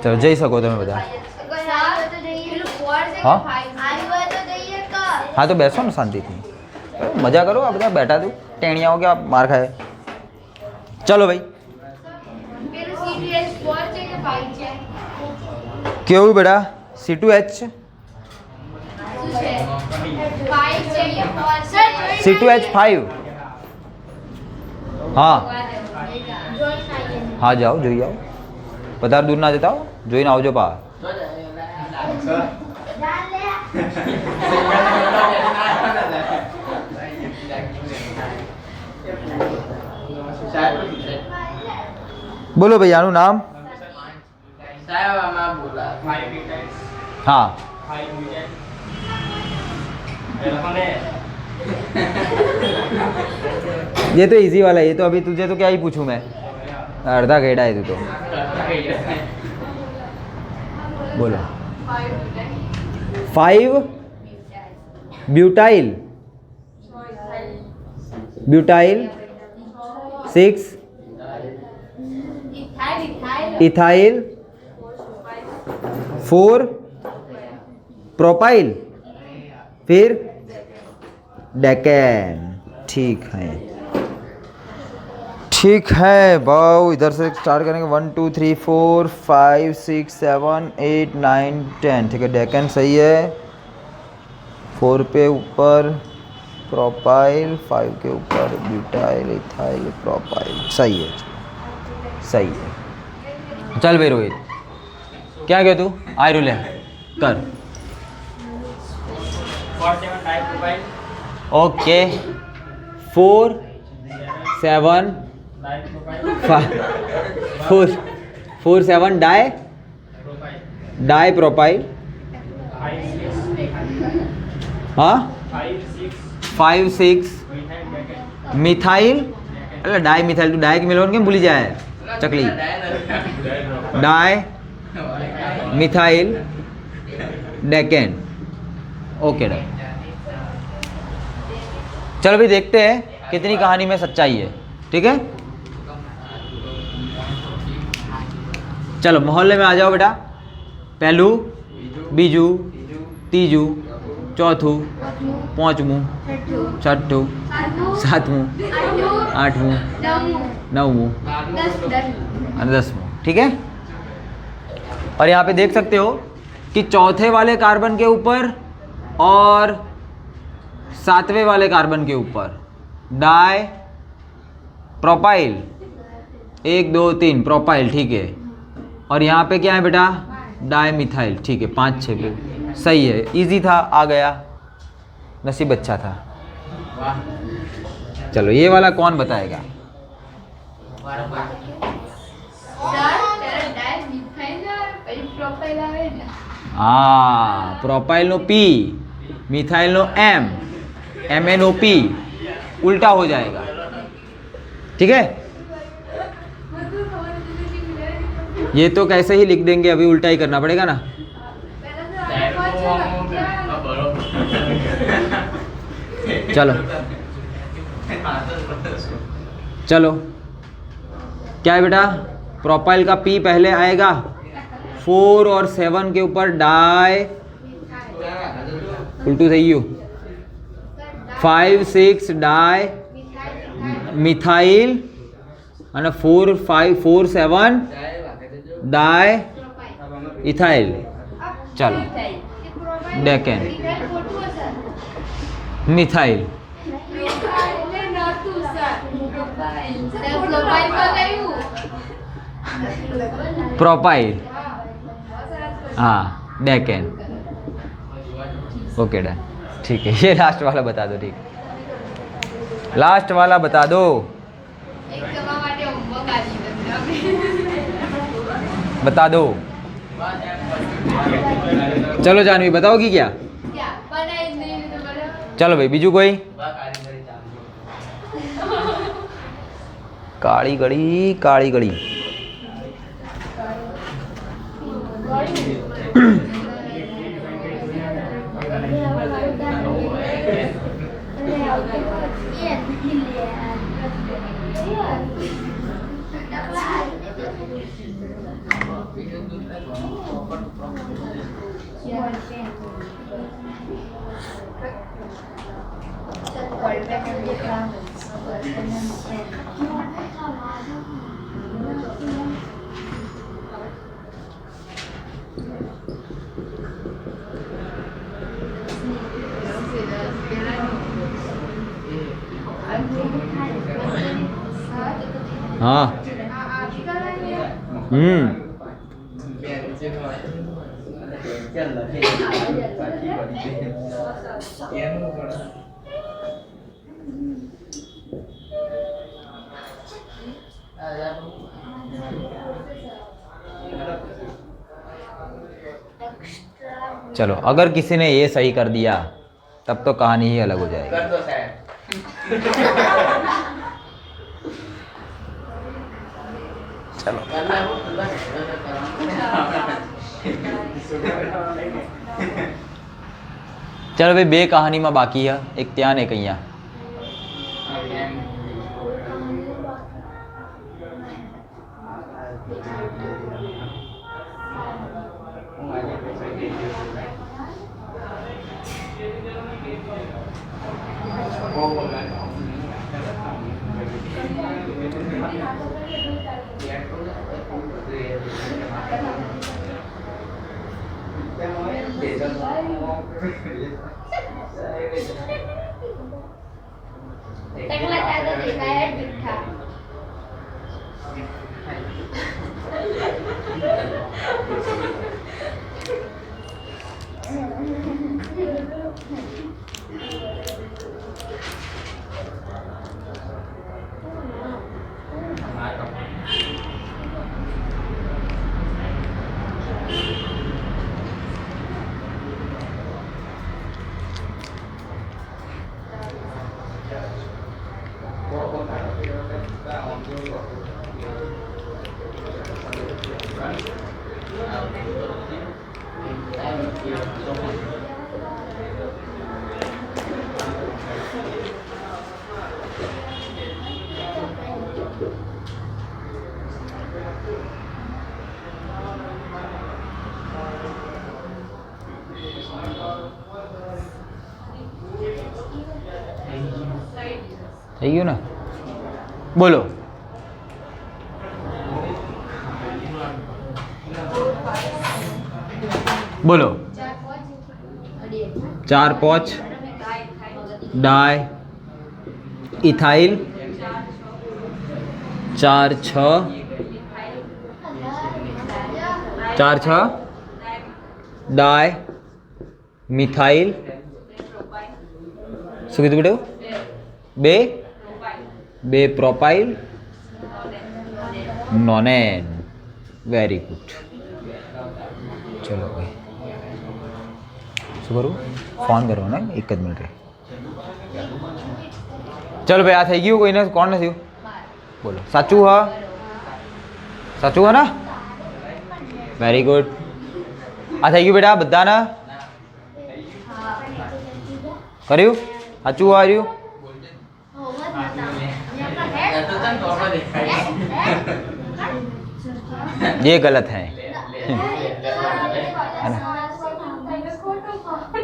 चलो जई सको તમે બધા। हाँ हाँ तो बैसो ना शांति थी, मजा करो। आप બધા बैठा दो टेणिया हो गया, मार खाए। चलो भाई क्यों बेटा? C2H C2H5 हाँ हाँ जाओ જોઈ આવો, વધારે દૂર ના જતા હો, જોઈને આવજો પા। બોલો ભાઈ આનું નામ? हाँ ये तो इजी वाला है, ये तो अभी तुझे तो क्या ही पूछूं मैं, अर्धा घेड़ा है तू तो। बोलो 5 ब्यूटाइल 6 इथाइल 4 प्रोपाइल फिर डेकेन। ठीक है ठीक है बाऊ, इधर से स्टार्ट करेंगे। 1 2 3 4 5 6 7 8 9 10। ठीक है, डेकन सही है। 4 पे ऊपर प्रोपाइल, 5 के ऊपर ब्यूटाइल इथाइल प्रोपाइल। सही है, सही है। चल भाई रोहित, क्या गया तू? आई रूल कर। 47 di propyl, okay, 4 7 di propyl, 4 7 di propyl, propyl. 5 6 हाँ, 5 6 5 6 मिथाइल ब्रैकेट, मिथाइल। अरे डाई मिथाइल, तू डाई के मिलोन के भूली जाए चकली। Di methyl decane. Okay di. चलो भी देखते हैं कितनी कहानी में सच्चाई है। ठीक है, चलो मोहल्ले में आ जाओ बेटा। पहलू, बीजू, तीजू, चौथू, पाँचवू, छठू, सातवू, आठवू, नववू और 10वां। ठीक है, और यहाँ पे देख सकते हो कि चौथे वाले कार्बन के ऊपर और 7वें वाले कार्बन के ऊपर डाई प्रोपाइल, 1 2 3 प्रोपाइल। ठीक है, और यहाँ पे क्या है बेटा? Di methyl. ठीक है, 5 6 पे सही है। इजी था, आ गया, नसीब अच्छा था। चलो ये वाला कौन बताएगा? हाँ, propyl no P, methyl no M, MnO2, उल्टा हो जाएगा। ठीक है, ये तो कैसे ही लिख देंगे, अभी उल्टा ही करना पड़ेगा ना। चलो चलो, क्या है बेटा? प्रोपाइल का P पहले आएगा, 4 और 7 के ऊपर डाई, उल्टू सही हो, 5 6 डाई मिथाइल, है ना, 4 7 डाई इथाइल। चलो डेकेन मिथाइल। प्रोपाइल, हाँ डेकेन। Okay done. ठीक है, ये लास्ट वाला बता दो। ठीक, लास्ट वाला बता दो। बता दो। चलो जानवी बताओगी क्या? चलो भाई, बीजू कोई? काली गड़ी, काली गड़ी। हाँ, चलो अगर किसी ने ये सही कर दिया तब तो कहानी ही अलग हो जाएगी। चलो चलो भाई, बे कहानी में बाकी है एक त्यान एक અહીંયા। થઈ ગયું ને? બોલો. બોલો. 4 5 डाई इथाइल 4 6 डाई मिथाइल શું કીધું બેટા? 2 પ્રોપાઇલ નોનેન. Very good. ચલો ભાઈ શું કરું? ફોન કરવાનો એક જ મિનિટ. ચલો ભાઈ આ થઈ ગયું. કોઈને કોણ નથી થયું? બોલો. સાચું હા? સાચું હા ને? Very good. આ થઈ ગયું બેટા બધાને? કર્યું? સાચું આવ્યું? ये गलत है.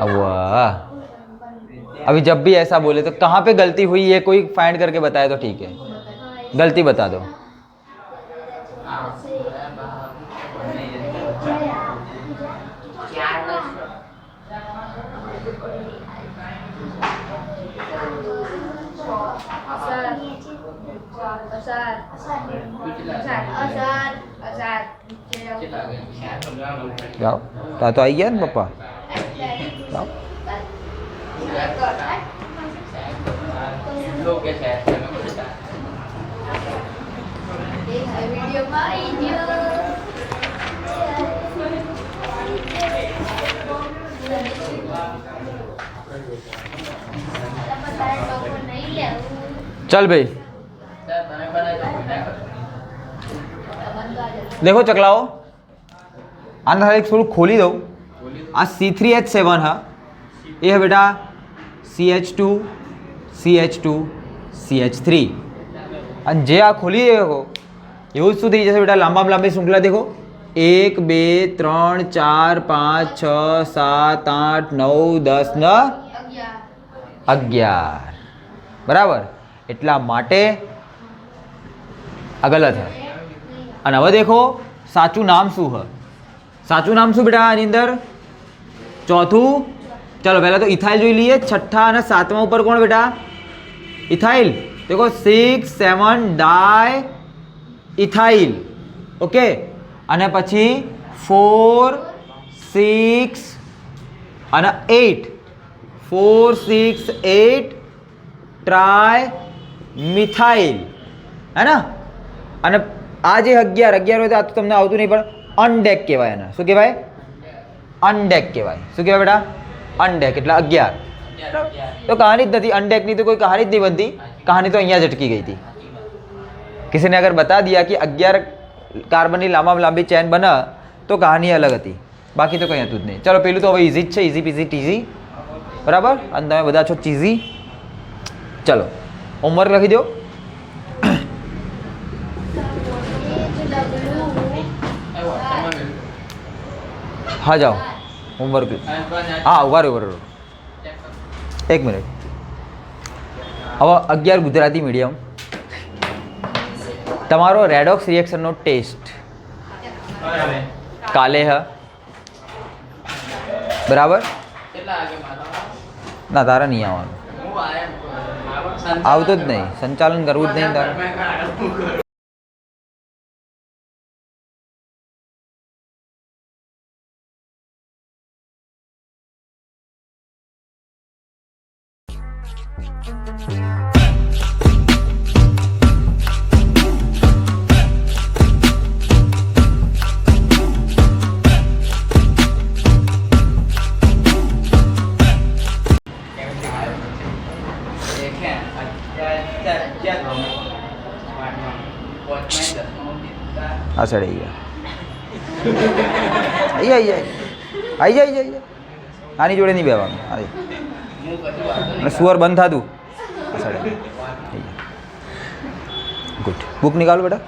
अब अभी जब भी ऐसा बोले तो कहाँ पे गलती हुई है कोई फाइंड करके बताए तो ठीक है. गलती बता दो. जाओ तो आई गया ना पप्पा. जाओ. चल भाई देखो चकलाओ आना एक थोड़ा खोली दो. आ C3H7 है ये है बेटा CH2 CH2 CH3 અને જે આ ખોલી દેખો એવું શું થઈ જશે બેટા? લાંબામાં લાંબી શૃંખલા દેખો 1 2 3 4 5 6 7 8 9 10 ને 11 બરાબર. એટલા માટે આ ગલત है. અને હવે દેખો સાચું નામ શું है? સાચું નામ શું બેટા આની અંદર? ચોથું. चलो पहले तो इथाइल जो लिए. छठा और सातवां ऊपर कौन बेटा? इथाइल. देखो 6 7 डाई इथाइल. ओके. અને પછી 4 6 અને 8 4 6 8 ટ્રાય મિથાઇલ है ना. અને આ જે 11 હોય તો આ તો તમને આવતું નહીં પણ અનડેક કહેવાય. એને શું કહેવાય? અનડેક કહેવાય. શું કહેવાય બેટા? अनडेक એટલે 11. तो कहानी જ નથી. अनडेक ની तो कोई कहानी જ नहीं बनती. कहानी तो અહીંયા જ अटकी गई थी. किसी ने अगर बता दिया कि 11 कार्बन की लांबा लांबी चेन बना तो कहानी अलग थी. बाकी तो कहीं હતું જ નહીં. चलो પેલું તો હવે ઇઝી જ છે. ઇઝી પીઝી ટીઝી બરાબર. અને તમે બધા છો ચીઝી. ચલો હોમવર્ક લખી દો. हाँ जाओ होमवर्क. हाँ उभा રહ્યો. एक मिनिट. હવે 11 ગુજરાતી મીડિયમ તમારો રેડોક્સ રિએક્શનનો ટેસ્ટ કાલે હ બરાબર કેટલા વાગે મારો ના તારે નહીં આવવાનું હું આયા આવતો જ નહીં સંચાલન કરવું જ નહીં તારે આ સાઈડ આવી ગયા આવી જાય આની જોડે નહીં બેવાનું આવી અને સુવર બંધ થાતું આ સાઈડ આવી ગયા ગુડ બુક નિકાલો બેટા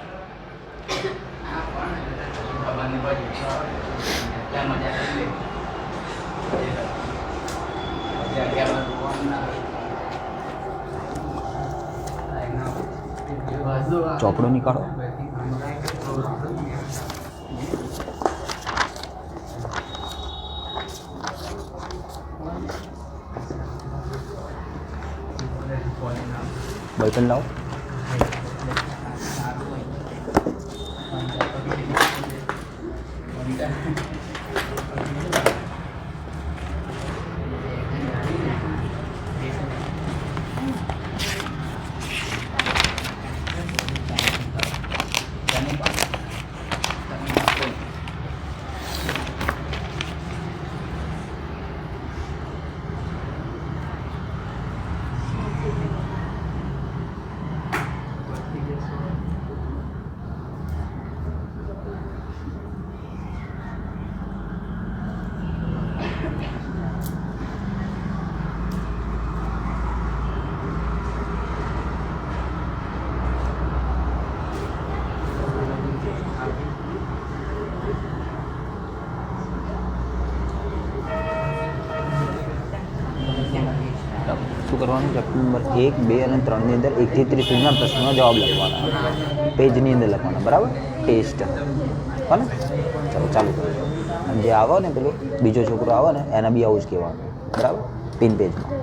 ચોપડો નિકાળો બોલપેન લાવો શું કરવાનું ચેપ્ટર નંબર 1, 2 અને 3 ની અંદર 1 થી 30 સુધીના પ્રશ્નોનો જવાબ લખવાના પેજની અંદર લખવાના બરાબર ટેસ્ટ હો ને ચાલો ચાલુ કરો અને જે આવે ને પેલો બીજો છોકરો આવે ને એના બી આવું જ કહેવાનું બરાબર પિન પેજમાં